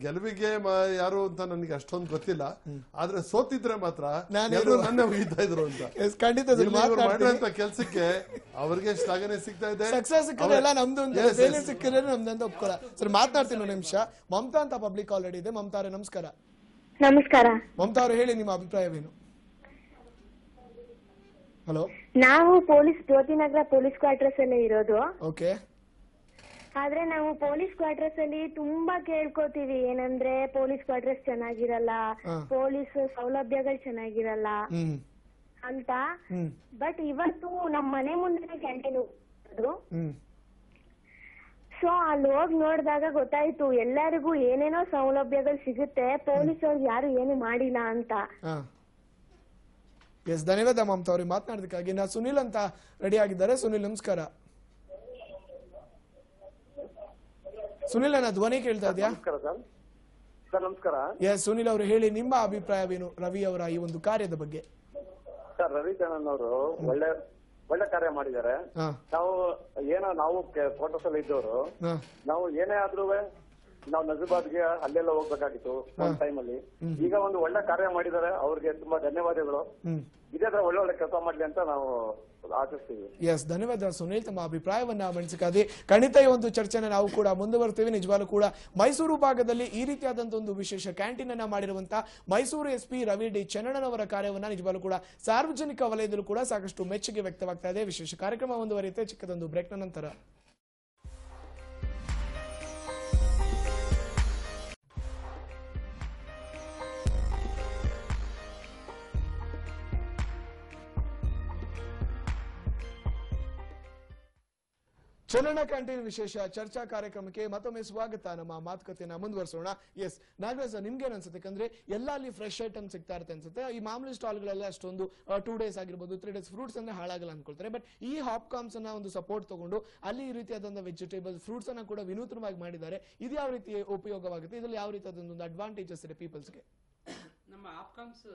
ಗೆಲುವಿಗೆ ಯಾರು ಅಂತ ನನಗೆ ಅಷ್ಟೊಂದು ಗೊತ್ತಿಲ್ಲ, ಆದ್ರೆ ಸೋತಿದ್ರೆ ಮಾತ್ರ ನನ್ನ ಮುಗಿತಾ ಇದ್ರು ಅಂತ. ಖಂಡಿತ ಮಾಡಿದಂತ ಕೆಲ್ಸಕ್ಕೆ ಅವ್ರಿಗೆ ಶ್ಲಾಘನೆ ಸಿಗ್ತಾ ಇದೆ. ಸಕ್ಸಸ್ ಸಿಕ್ಕಿದ್ರೆ ನಮ್ದು, ಫೇಲ್ಯೂರ್ ಸಿಕ್ಕಿದ್ರೆ ನಮ್ದು ಒಪ್ಕೊಳ್ಳ. ಸರ್, ಮಾತನಾಡ್ತೀನಿ ಒಂದು ನಿಮಿಷ. ಮಮತಾ ಅಂತ ಪಬ್ಲಿಕ್ ಆಲ್ರೆಡಿ ಇದೆ. ಮಮತಾ ಅವರೇ ನಮಸ್ಕಾರ. ನಮಸ್ಕಾರ. ಮಮತಾ ಅವರು ಹೇಳಿ, ನಿಮ್ಮ ಅಭಿಪ್ರಾಯವೇನು? ಹಲೋ. ನಾವು ಜ್ಯೋತಿನಗರ ಪೊಲೀಸ್ ಕ್ವಾರ್ಟರ್ಸ್ ಅಲ್ಲೇ ಇರೋದು. ಓಕೆ. ಆದ್ರೆ ನಾವು ಪೊಲೀಸ್ ಕ್ವಾರ್ಟರ್ಸ್ ಅಲ್ಲಿ ತುಂಬಾ ಕೇಳ್ಕೋತೀವಿ, ಏನಂದ್ರೆ ಪೊಲೀಸ್ ಕ್ವಾರ್ಟರ್ಸ್ ಚೆನ್ನಾಗಿರಲ್ಲ, ಪೊಲೀಸ್ ಸೌಲಭ್ಯಗಳು ಚೆನ್ನಾಗಿರಲ್ಲ ಅಂತ. ಬಟ್ ಇವತ್ತು ನಮ್ ಮನೆ ಮುಂದೆ ಕ್ಯಾಂಟೀನ್ ಸೊ ಅಲ್ಲಿ ಹೋಗಿ ನೋಡಿದಾಗ ಗೊತ್ತಾಯ್ತು ಎಲ್ಲರಿಗೂ ಏನೇನೋ ಸೌಲಭ್ಯಗಳು ಸಿಗುತ್ತೆ, ಪೊಲೀಸ್ ಅವ್ರು ಯಾರು ಏನು ಮಾಡಿಲ್ಲ ಅಂತ. ಎಸ್, ಧನ್ಯವಾದ ಮಮತಾ ಅವ್ರಿಗೆ ಮಾತನಾಡೋದಕ್ಕಾಗಿ. ನಾ ಸುನಿಲ್ ಅಂತ ರೆಡಿ ಆಗಿದ್ದಾರೆ. ಸುನಿಲ್ ನಮಸ್ಕಾರ. ಸುನಿಲ್, ನನ್ನ ಧ್ವನಿ ಕೇಳ್ತಾ ಇದೆಯಾ? ನಮಸ್ಕಾರ. ಎಸ್ ಸುನಿಲ್ ಅವರು ಹೇಳಿ, ನಿಮ್ಮ ಅಭಿಪ್ರಾಯವೇನು ರವಿ ಅವರ ಈ ಒಂದು ಕಾರ್ಯದ ಬಗ್ಗೆ? ಸರ್, ರವಿಚಂದ್ರನ್ ಅವರು ಒಳ್ಳೆ ಕಾರ್ಯ ಮಾಡಿದ್ದಾರೆ. ನಾವು ಕ್ವಾರ್ಟರ್ಸ್ ಅಲ್ಲಿ ಇದ್ದವರು, ನಾವು ಏನೇ ಆದ್ರೂ ನಾವು ನಜರ್ಬಾದ್ಗೆ ಅಲ್ಲೆಲ್ಲ ಹೋಗ್ಬೇಕಾಗಿತ್ತು ಒಂದ್ ಟೈಮ್ ಅಲ್ಲಿ. ಈಗ ಒಂದು ಒಳ್ಳೆ ಕಾರ್ಯ ಮಾಡಿದ್ದಾರೆ, ಅವ್ರಿಗೆ ತುಂಬಾ ಧನ್ಯವಾದಗಳು. ಇದೇ ತರ ಒಳ್ಳೆ ಕೆಲಸ ಮಾಡ್ಲಿ ಅಂತ ನಾವು ಆಶಿಸ್ತೀವಿ. ಎಸ್, ಧನ್ಯವಾದ ಸುನೀಲ್, ತಮ್ಮ ಅಭಿಪ್ರಾಯವನ್ನ ಮಂಡಿಸಿಕಾದಿ. ಖಂಡಿತ ಈ ಒಂದು ಚರ್ಚೆನ ನಾವು ಕೂಡ ಮುಂದುವರ್ತೀವಿ. ನಿಜವಾಗ್ಲೂ ಕೂಡ ಮೈಸೂರು ಭಾಗದಲ್ಲಿ ಈ ರೀತಿಯಾದಂತಹ ಒಂದು ವಿಶೇಷ ಕ್ಯಾಂಟೀನ್ ಅನ್ನ ಮಾಡಿರುವಂತಹ ಮೈಸೂರು SP ರವಿ ಡಿ ಚನ್ನಣ್ಣನವರ ಕಾರ್ಯವನ್ನ ನಿಜವಾಗ್ಲೂ ಕೂಡ ಸಾರ್ವಜನಿಕ ವಲಯದಲ್ಲೂ ಕೂಡ ಸಾಕಷ್ಟು ಮೆಚ್ಚುಗೆ ವ್ಯಕ್ತವಾಗ್ತಾ ಇದೆ. ವಿಶೇಷ ಕಾರ್ಯಕ್ರಮ ಮುಂದುವರಿಯುತ್ತೆ ಚಿಕ್ಕದೊಂದು ಬ್ರೇಕ್ನ ನಂತರ. ಚನ್ನಣ್ಣ ಕ್ಯಾಂಟೀನ್ ವಿಶೇಷ ಚರ್ಚಾ ಕಾರ್ಯಕ್ರಮಕ್ಕೆ ಮತ್ತೊಮ್ಮೆ ಸ್ವಾಗತ. ನಮ್ಮ ಮಾತುಕತೆಯನ್ನ ಮುಂದುವರಿಸೋಣ. ಎಸ್ ನಾಗರಾಜ್, ನಿಮ್ಗೇನ್ ಅನ್ಸುತ್ತೆ? ಯಾಕಂದ್ರೆ ಎಲ್ಲ ಅಲ್ಲಿ ಫ್ರೆಶ್ ಐಟಮ್ ಸಿಗ್ತಾ ಇರುತ್ತೆ ಅನ್ಸುತ್ತೆ. ಈ ಮಾಮೂಲಿ ಸ್ಟಾಲ್ಗಳೆಲ್ಲ ಅಷ್ಟೊಂದು 2 days ಆಗಿರ್ಬೋದು, 3 days ಫ್ರೂಟ್ಸ್ ಅಂದ್ರೆ ಹಾಳಾಗಲ್ಲ ಅನ್ಕೊಳ್ತಾರೆ. ಬಟ್ ಈ ಹಾಪ್ಕಾಮ್ಸ್ ಅನ್ನ ಒಂದು ಸಪೋರ್ಟ್ ತಗೊಂಡು ಅಲ್ಲಿ ಈ ರೀತಿಯಾದಂತಹ ವೆಜಿಟೇಬಲ್ ಫ್ರೂಟ್ಸ್ ಅನ್ನ ಕೂಡ ವಿನೂತನವಾಗಿ ಮಾಡಿದ್ದಾರೆ. ಇದು ಯಾವ ರೀತಿ ಉಪಯೋಗವಾಗುತ್ತೆ? ಇದ್ರಲ್ಲಿ ಯಾವ ರೀತಿಯಾದಂತಹ ಅಡ್ವಾಂಟೇಜಸ್ ಇದೆ ಪೀಪಲ್ಸ್ಗೆ? ನಮ್ಮ ಹಾಪ್ಕಾಮ್ಸ್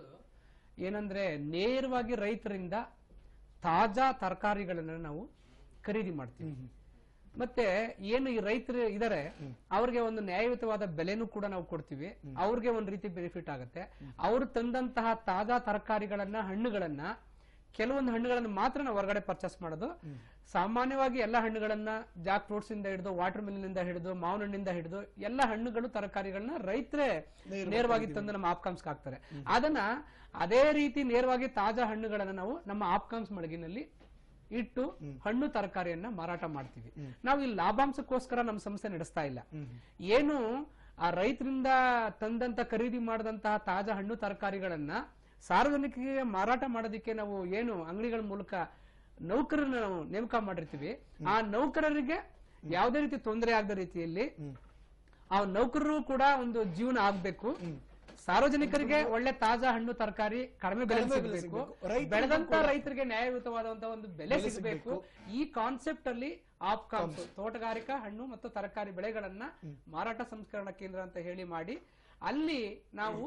ಏನಂದ್ರೆ ನೇರವಾಗಿ ರೈತರಿಂದ ತಾಜಾ ತರಕಾರಿಗಳನ್ನ ನಾವು ಖರೀದಿ ಮಾಡ್ತೀವಿ. ಮತ್ತೆ ಏನು ಈ ರೈತರು ಇದಾರೆ ಅವ್ರಿಗೆ ಒಂದು ನ್ಯಾಯಯುತವಾದ ಬೆಲೆನೂ ಕೂಡ ನಾವು ಕೊಡ್ತೀವಿ. ಅವ್ರಿಗೆ ಒಂದ್ ರೀತಿ ಬೆನಿಫಿಟ್ ಆಗುತ್ತೆ. ಅವ್ರು ತಂದಂತಹ ತಾಜಾ ತರಕಾರಿಗಳನ್ನ, ಹಣ್ಣುಗಳನ್ನ, ಕೆಲವೊಂದು ಹಣ್ಣುಗಳನ್ನ ಮಾತ್ರ ನಾವು ಹೊರಗಡೆ ಪರ್ಚೇಸ್ ಮಾಡೋದು. ಸಾಮಾನ್ಯವಾಗಿ ಎಲ್ಲ ಹಣ್ಣುಗಳನ್ನ, ಜಾಕ್ ಫ್ರೂಟ್ಸ್ ಇಂದ ಹಿಡಿದು, ವಾಟರ್ ಮೆಲನ್ ಇಂದ ಹಿಡಿದು, ಮಾವಿನ ಹಣ್ಣಿಂದ ಹಿಡಿದು ಎಲ್ಲ ಹಣ್ಣುಗಳು, ತರಕಾರಿಗಳನ್ನ ರೈತರೇ ನೇರವಾಗಿ ತಂದು ನಮ್ಮ ಹಾಪ್ಕಾಮ್ಸ್ ಹಾಕ್ತಾರೆ. ಅದನ್ನ ಅದೇ ರೀತಿ ನೇರವಾಗಿ ತಾಜಾ ಹಣ್ಣುಗಳನ್ನ ನಾವು ನಮ್ಮ ಹಾಪ್ಕಾಮ್ಸ್ ಮಳಿಗೆನಲ್ಲಿ ಇಟ್ಟು ಹಣ್ಣು ತರಕಾರಿಯನ್ನ ಮಾರಾಟ ಮಾಡ್ತೀವಿ. ನಾವು ಈ ಲಾಭಾಂಶಕ್ಕೋಸ್ಕರ ನಮ್ಮ ಸಂಸ್ಥೆ ನಡೆಸ್ತಾ ಇಲ್ಲ. ಏನು ಆ ರೈತರಿಂದ ತಂದಂತ ಖರೀದಿ ಮಾಡಿದಂತಹ ತಾಜಾ ಹಣ್ಣು ತರಕಾರಿಗಳನ್ನ ಸಾರ್ವಜನಿಕರಿಗೆ ಮಾರಾಟ ಮಾಡೋದಕ್ಕೆ ನಾವು ಏನು ಅಂಗಡಿಗಳ ಮೂಲಕ ನೌಕರರನ್ನ ನಾವು ನೇಮಕ ಮಾಡಿರ್ತೀವಿ, ಆ ನೌಕರರಿಗೆ ಯಾವುದೇ ರೀತಿ ತೊಂದರೆ ಆಗದ ರೀತಿಯಲ್ಲಿ ಆ ನೌಕರರು ಕೂಡ ಒಂದು ಜೀವನ ಆಗ್ಬೇಕು, ಸಾರ್ವಜನಿಕರಿಗೆ ಒಳ್ಳೆ ತಾಜಾ ಹಣ್ಣು ತರಕಾರಿ ಕಡಿಮೆ ಬೆಲೆ ಸಿಗಬೇಕು, ಬೆಳೆದಂತ ರೈತರಿಗೆ ನ್ಯಾಯಯುತವಾದಂತಹ ಒಂದು ಬೆಲೆ ಸಿಗಬೇಕು. ಈ ಕಾನ್ಸೆಪ್ಟ್ ಅಲ್ಲಿ ಹಾಪ್ಕಾಮ್ಸ್ ತೋಟಗಾರಿಕಾ ಹಣ್ಣು ಮತ್ತು ತರಕಾರಿ ಬೆಳೆಗಳನ್ನ ಮಾರಾಟ ಸಂಸ್ಕರಣಾ ಕೇಂದ್ರ ಅಂತ ಹೇಳಿ ಮಾಡಿ ಅಲ್ಲಿ ನಾವು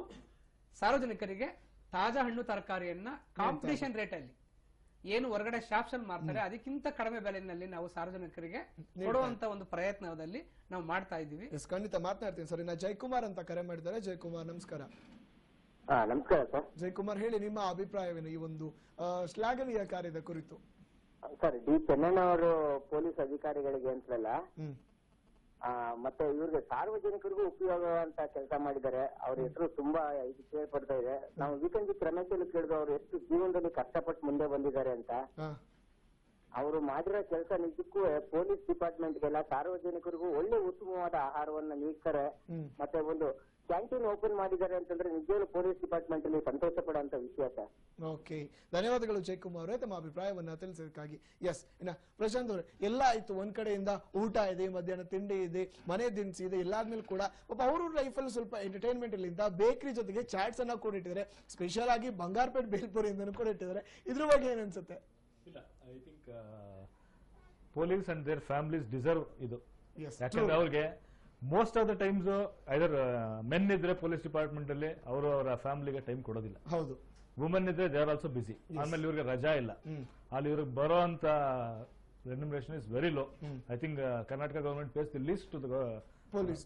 ಸಾರ್ವಜನಿಕರಿಗೆ ತಾಜಾ ಹಣ್ಣು ತರಕಾರಿಯನ್ನ ಕಾಂಪಿಟೇಷನ್ ರೇಟ್ ಅಲ್ಲಿ ಏನು ಹೊರಗಡೆ ಶಾಪ್ಸ್ ಅಲ್ಲಿ ಮಾರ್ತಾರೆ ಅದಕ್ಕಿಂತ ಕಡಿಮೆ ಬೆಲೆಯಲ್ಲಿ ನಾವು ಸಾರ್ವಜನಿಕರಿಗೆ ಕೊಡುವಂತ ಒಂದು ಪ್ರಯತ್ನದಲ್ಲಿ ನಾವು ಮಾಡ್ತಾ ಇದ್ದೀವಿ. ಖಂಡಿತ ಮಾತನಾಡ್ತೀನಿ ಸರ್. ಇನ್ನ ಜಯಕುಮಾರ್ ಅಂತ ಕರೆ ಮಾಡಿದ್ದಾರೆ. ಜಯಕುಮಾರ್ ನಮಸ್ಕಾರ. ನಮಸ್ಕಾರ ಸರ್. ಜಯಕುಮಾರ್ ಹೇಳಿ, ನಿಮ್ಮ ಅಭಿಪ್ರಾಯವೇನು ಈ ಒಂದು ಶ್ಲಾಘನೀಯ ಕಾರ್ಯದ ಕುರಿತು? ಸರ್, ಡಿ ಚೆನ್ನಣ್ಣವರು ಪೊಲೀಸ್ ಅಧಿಕಾರಿಗಳಿಗೆ ಅಂತಲಲ್ಲ, ಮತ್ತೆ ಇವ್ರಿಗೆ ಸಾರ್ವಜನಿಕರಿಗೂ ಉಪಯೋಗ ಅಂತ ಕೆಲಸ ಮಾಡಿದ್ದಾರೆ. ಅವ್ರ ಹೆಸರು ತುಂಬಾ ಇದು ಕೇಳ್ಪಡ್ತಾ ಇದೆ. ನಾವು ವೀಕೆಂಡ್ ರಮೇಶ್ ಕೇಳಿದ್ರು ಅವ್ರು ಎಷ್ಟು ಜೀವನದಲ್ಲಿ ಕಷ್ಟಪಟ್ಟು ಮುಂದೆ ಬಂದಿದ್ದಾರೆ ಅಂತ. ಅವರು ಮಾಡಿರೋ ಕೆಲಸ ನಿಜಕ್ಕೂ ಪೊಲೀಸ್ ಡಿಪಾರ್ಟ್ಮೆಂಟ್ಗೆಲ್ಲ ಸಾರ್ವಜನಿಕರಿಗೂ ಒಳ್ಳೆ ಉತ್ತಮವಾದ ಆಹಾರವನ್ನ ನೀಡ್ತಾರೆ. ಮತ್ತೆ ಒಂದು ಕ್ಯಾಂಟೀನ್ ಓಪನ್ ಮಾಡಿದ್ದಾರೆ ಅಂತಂದ್ರೆ ನಿಜವಾಗ್ಲೂ ಪೊಲೀಸ್ ಡಿಪಾರ್ಟ್ಮೆಂಟ್ ಅಲ್ಲಿ ಸಂತೋಷ ಪಡುವಂತ ವಿಷಯ ಸರ್. ಓಕೆ, ಧನ್ಯವಾದಗಳು ಜಯಕುಮಾರ್ ಅವರೇ ತಮ್ಮ ಅಭಿಪ್ರಾಯವನ್ನ ತಿಳಿಸೋದಕ್ಕಾಗಿ. ಎಸ್, ಇನ್ನ ಪ್ರಶಾಂತ್ ಅವರೇ, ಎಲ್ಲ ಆಯ್ತು, ಒಂದ್ ಕಡೆಯಿಂದ ಊಟ ಇದೆ, ಮಧ್ಯಾಹ್ನ ತಿಂಡಿ ಇದೆ, ಮನೆ ದಿನಸಿ ಇದೆ, ಎಲ್ಲಾದ್ಮೇಲೆ ಕೂಡ ಪಾಪ ಅವ್ರ ಲೈಫಲ್ಲಿ ಸ್ವಲ್ಪ ಎಂಟರ್ಟೈನ್ಮೆಂಟ್ ಇಲ್ಲಿಂದ ಬೇಕರಿ ಜೊತೆಗೆ ಚಾಟ್ಸ್ ಅನ್ನ ಕೂಡ ಇಟ್ಟಿದ್ದಾರೆ. ಸ್ಪೆಷಲ್ ಆಗಿ ಬಂಗಾರಪೇಟ್ ಬೇಲ್ಪುರಿಯಿಂದನೂ ಕೂಡ ಇಟ್ಟಿದ್ದಾರೆ. ಇದ್ರ ಬಗ್ಗೆ ಏನ್ ಅನ್ಸುತ್ತೆ? ಇಲ್ಲ, I think police and their families deserve ಇದು. ಯಾಕಂದ್ರೆ ಅವ್ರಿಗೆ most of the times either men ಇದ್ರೆ ಪೊಲೀಸ್ ಡಿಪಾರ್ಟ್ಮೆಂಟ್ ಅಲ್ಲಿ ಅವರು ಅವರ ಫ್ಯಾಮಿಲಿಗೆ ಟೈಮ್ ಕೊಡೋದಿಲ್ಲ. ಹೌದು. ವುಮೆನ್ ಇದ್ರೆ ದೇ ಆರ್ ಆಲ್ಸೋ ಬಿಸಿ. ಆಮೇಲೆ ಇವ್ರಿಗೆ ರಜಾ ಇಲ್ಲ. ಅಲ್ಲಿ ಇವ್ರಿಗೆ ಬರೋ ಅಂತ remuneration is very low. I think Karnataka government pays the least to the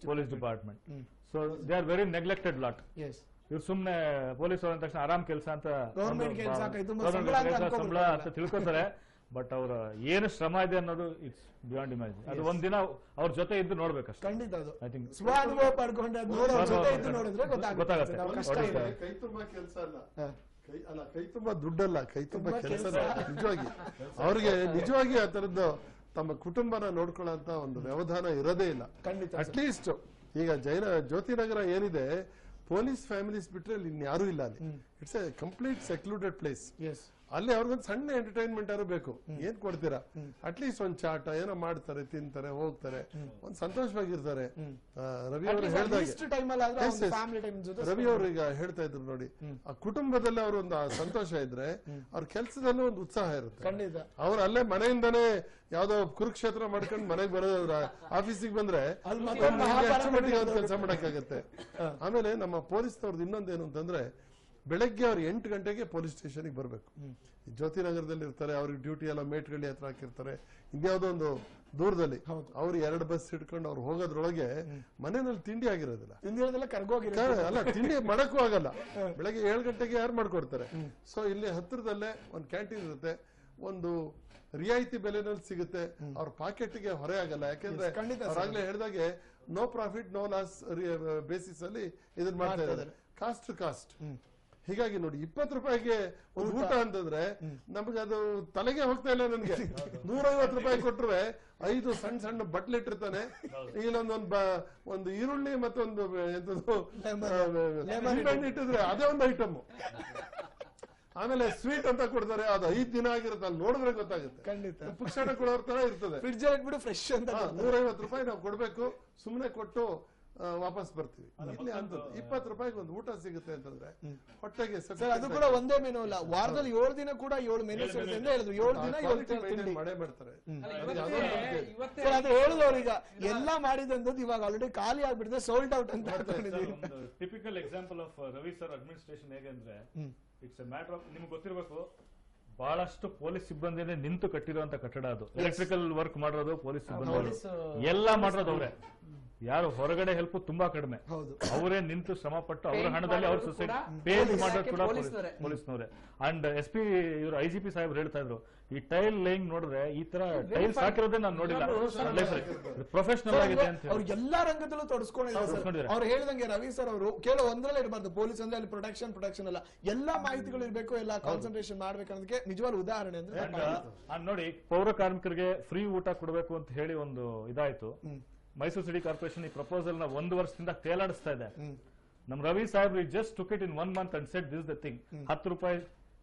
police department. So they are very neglected lot. ಇವ್ರು ಸುಮ್ನೆ ಪೊಲೀಸ್ ಅವ್ರ ತಕ್ಷಣ ಆರಾಮ್ ಕೆಲಸ ಅಂತ ಸಂಬಳ ಅಂತ ತಿಳ್ಕೊತಾರೆ. ಬಟ್ ಅವ್ರ ಏನು ಶ್ರಮ ಇದೆ ಅನ್ನೋದು ಇಟ್ಸ್ ಬಿಯಾಂಡ್ ಇಮ್ಯಾಜಿನ್. ಅದು ಒಂದಿನ ಅವ್ರ ಜೊತೆ ಇದ್ದು ನೋಡ್ಬೇಕಷ್ಟೇ. ಖಂಡಿತ ಅದು ಐ ಥಿಂಕ್ ಸ್ವಾನುಭವ ಪಡ್ಕೊಂಡು ಗೊತ್ತಾಗುತ್ತೆ. ಕೈ ತುಂಬಾ ಕೆಲಸ ಅಲ್ಲ, ಕೈ ತುಂಬಾ ದುಡ್ಡಲ್ಲ, ಕೈ ತುಂಬಾ ಕೆಲಸ. ನಿಜವಾಗಿ ಅವ್ರಿಗೆ ನಿಜವಾಗಿ ಆ ತರದ್ದು ತಮ್ಮ ಕುಟುಂಬನ ನೋಡ್ಕೊಳ್ಳೋಂತ ಒಂದು ವ್ಯವಧಾನ ಇರೋದೇ ಇಲ್ಲ. ಅಟ್ಲೀಸ್ಟ್ ಈಗ ಜ್ಯೋತಿನಗರ ಏನಿದೆ, ಪೊಲೀಸ್ ಫ್ಯಾಮಿಲೀಸ್ ಬಿಟ್ರೆ ಅಲ್ಲಿ ಇನ್ಯಾರೂ ಇಲ್ಲ. ಅಲ್ಲಿ it's A complete secluded place. ಅಲ್ಲಿ ಅವ್ರಿಗೊಂದು ಸಣ್ಣ ಎಂಟರ್ಟೈನ್ಮೆಂಟ್ ಯಾರು ಬೇಕು. ಏನ್ ಕೊಡ್ತೀರಾ? ಅಟ್ಲೀಸ್ಟ್ ಒಂದ್ ಚಾಟ ಏನೋ ಮಾಡ್ತಾರೆ, ತಿಂತಾರೆ, ಹೋಗ್ತಾರೆ, ಒಂದ್ ಸಂತೋಷವಾಗಿರ್ತಾರೆ. ರವಿ ಅವರು ರವಿ ಅವರು ಈಗ ಹೇಳ್ತಾ ಇದ್ರು ನೋಡಿ, ಆ ಕುಟುಂಬದಲ್ಲಿ ಅವ್ರೊಂದು ಸಂತೋಷ ಇದ್ರೆ ಅವ್ರ ಕೆಲ್ಸದಲ್ಲೂ ಒಂದು ಉತ್ಸಾಹ ಇರುತ್ತೆ. ಅವ್ರು ಅಲ್ಲೇ ಮನೆಯಿಂದಾನೇ ಯಾವ್ದೋ ಕುರುಕ್ಷೇತ್ರ ಮಾಡ್ಕೊಂಡು ಮನೆಗೆ ಬರೋದ್ರ ಆಫೀಸಿಗೆ ಬಂದ್ರೆ ಕೆಲಸ ಮಾಡಕ್ಕಾಗತ್ತೆ. ಆಮೇಲೆ ನಮ್ಮ ಪೊಲೀಸ್ನವ್ರದ್ದು ಇನ್ನೊಂದೇನು ಅಂತಂದ್ರೆ, ಬೆಳಗ್ಗೆ ಅವ್ರು 8 ಗಂಟೆಗೆ ಪೊಲೀಸ್ ಸ್ಟೇಷನ್ಗೆ ಬರಬೇಕು. ಜ್ಯೋತಿನಗರದಲ್ಲಿ ಇರ್ತಾರೆ, ಅವ್ರಿಗೆ ಡ್ಯೂಟಿ ಎಲ್ಲ ಮೇಟ್ಗಳ್ಳಿ ಹತ್ರ ಹಾಕಿರ್ತಾರೆ, ಇನ್ಯಾವುದೋ ಒಂದು ದೂರದಲ್ಲಿ. ಅವ್ರು 2 ಬಸ್ ಇಟ್ಕೊಂಡು ಅವ್ರು ಹೋಗೋದ್ರೊಳಗೆ ಮನೆಯಲ್ಲಿ ತಿಂಡಿ ಆಗಿರೋದಿಲ್ಲ, ಅಲ್ಲ ತಿಂಡಿ ಮಾಡಕ್ಕೂ ಆಗಲ್ಲ. ಬೆಳಗ್ಗೆ 7 ಗಂಟೆಗೆ ಯಾರು ಮಾಡ್ಕೊಡ್ತಾರೆ? ಸೊ ಇಲ್ಲಿ ಹತ್ರದಲ್ಲೇ ಒಂದು ಕ್ಯಾಂಟೀನ್ ಇರುತ್ತೆ, ಒಂದು ರಿಯಾಯಿತಿ ಬೆಲೆನಲ್ಲಿ ಸಿಗುತ್ತೆ. ಅವ್ರ ಪಾಕೆಟ್ಗೆ ಹೊರೆ ಆಗಲ್ಲ. ಯಾಕೆಂದ್ರೆ ಅವ್ರಾಗ್ಲೇ ಹೇಳಿದಾಗೆ no profit no loss basis ಅಲ್ಲಿ ಇದನ್ನ ಮಾಡ್ತಾ ಇದ್ದಾರೆ, ಕಾಸ್ಟ್ ಟು ಕಾಸ್ಟ್. ಹೀಗಾಗಿ ನೋಡಿ, 20 ರೂಪಾಯಿಗೆ ಒಂದು ಊಟ ಅಂತಂದ್ರೆ ನಮ್ಗೆ ಅದು ತಲೆಗೆ ಹೋಗ್ತಾ ಇಲ್ಲ. ನನ್ಗೆ 150 ರೂಪಾಯಿ ಕೊಟ್ರೆ 5 ಸಣ್ಣ ಸಣ್ಣ ಬಟ್ಲು ಇಟ್ಟಿರ್ತಾನೆ. ಇಲ್ಲೊಂದು ಈರುಳ್ಳಿ ಮತ್ತೊಂದು ಎಂತದ್ದು ಇಟ್ಟಿದ್ರೆ ಅದೇ ಒಂದು ಐಟಮ್. ಆಮೇಲೆ ಸ್ವೀಟ್ ಅಂತ ಕೊಡ್ತಾರೆ, ಅದು 5 ದಿನ ಆಗಿರುತ್ತೆ. ಅಲ್ಲಿ ನೋಡಿದ್ರೆ ಗೊತ್ತಾಗುತ್ತೆ. ಖಂಡಿತ ಪುಕ್ಷಾಟ ಕೊಡೋರ್ ತರ ಇರ್ತದೆ. ಫ್ರಿಡ್ಜ್ ಬಿಡು ಫ್ರೆಶ್ ಅಂತ 150 ರೂಪಾಯಿ ನಾವು ಕೊಡ್ಬೇಕು, ಸುಮ್ನೆ ಕೊಟ್ಟು ವಾಪಸ್ ಬರ್ತೀವಿ. ಇಲ್ಲಿ ಅಂತ 20 ರೂಪಾಯಿಗೆ ಒಂದು ಊಟ ಸಿಗುತ್ತೆ ಅಂತಂದ್ರೆ ಹೊಟ್ಟೆಗೆ ಅದು ಕೂಡ ಒಂದೇ ಮೆನು ಅಲ್ಲ, ವಾರದಲ್ಲಿ 7 ದಿನ ಕೂಡ 7 ಮೆನು ಸಿಗುತ್ತೆ ಅಂತ ಹೇಳಿದ್ರು. 7 ದಿನ ಮಾಡೇ ಮಾಡ್ತಾರೆ. ಅದು ಹೇಳಿದ್ರು ಅವ್ರೀಗ ಎಲ್ಲ ಮಾಡಿದಂಥದ್ದು ಇವಾಗ ಆಲ್ರೆಡಿ ಖಾಲಿ ಆಗ್ಬಿಟ್ಟಿದೆ, ಸೋಲ್ಡ್ ಔಟ್ ಅಂತ. Typical example of Ravi sir administration ಹೇಗೆ ಅಂದ್ರೆ, ಇಟ್ಸ್ ಎ ಮ್ಯಾಟರ್ ಆಫ್, ನಿಮ್ಗೆ ಗೊತ್ತಿರಬೇಕು, ಬಹಳಷ್ಟು ಪೊಲೀಸ್ ಸಿಬ್ಬಂದಿನೇ ನಿಂತು ಕಟ್ಟಿರುವಂತ ಕಟ್ಟಡ ಅದು. ಎಲೆಕ್ಟ್ರಿಕಲ್ ವರ್ಕ್ ಮಾಡೋದು ಪೊಲೀಸ್ ಸಿಬ್ಬಂದಿ, ಎಲ್ಲ ಮಾಡೋದು ಅವರೇ. ಯಾರು ಹೊರಗಡೆ ಹೆಲ್ಪ್ ತುಂಬಾ ಕಡಿಮೆ. ಅವರೇ ನಿಂತು ಶ್ರಮ ಪಟ್ಟು ಅವರ ಹಣದಲ್ಲಿ ಅವ್ರ ಸೊಸೈಟಿ ಪೇಂಟ್ ಮಾಡೋದು ಕೂಡ ಪೊಲೀಸ್ನವರೇ. ಅಂಡ್ SP ಇವರು IGP ಸಾಹೇಬ್ರು ಹೇಳ್ತಾ ಇದ್ರು, ಈ ಟೈಲ್ ಲೇಯಿಂಗ್ ನೋಡಿದ್ರೆ ಈ ತರ ಟೈಲ್ಸ್ ಹಾಕಿರೋದೇ ನಾನು ನೋಡಿಲ್ಲ, ಪ್ರೊಫೆಷನಲ್ ಆಗಿದೆ ಅಂತ. ಅವ್ರು ಎಲ್ಲಾ ರಂಗದಲ್ಲೂ ತೊಡಸ್ಕೊಂಡಿದ್ದಾರೆ. ಅವ್ರು ಹೇಳಿದಂಗೆ ರವಿ ಸರ್ ಅವರು ಕೇಳೋ ಒಂದ್ರಲ್ಲೇ ಇರಬಾರ್ದು. ಪೊಲೀಸ್ ಅಂದ್ರೆ ಅಲ್ಲಿ ಪ್ರೊಟೆಕ್ಷನ್ ಅಲ್ಲ, ಎಲ್ಲಾ ಮಾಹಿತಿಗಳು ಇರಬೇಕು, ಎಲ್ಲಾ ಕಾನ್ಸಂಟ್ರೇಷನ್ ಮಾಡ್ಬೇಕನ್ನೋದಕ್ಕೆ ನಿಜವಾದ ಉದಾಹರಣೆ ಅಂದ್ರೆ ನೋಡಿ, ಪೌರ ಕಾರ್ಮಿಕರಿಗೆ ಫ್ರೀ ಊಟ ಕೊಡಬೇಕು ಅಂತ ಹೇಳಿ ಒಂದು ಇದಾಯ್ತು. ಮೈಸೂರು ಸಿಟಿ ಕಾರ್ಪೊರೇಷನ್ ಈ ಪ್ರಪೋಸಲ್ ನ 1 ವರ್ಷದಿಂದ ತೇಲಾಡಿಸ್ತಾ ಇದೆ. ನಮ್ Ravi Saheb just took it in 1 month and shed this the thing. 10 ರೂಪಾಯಿ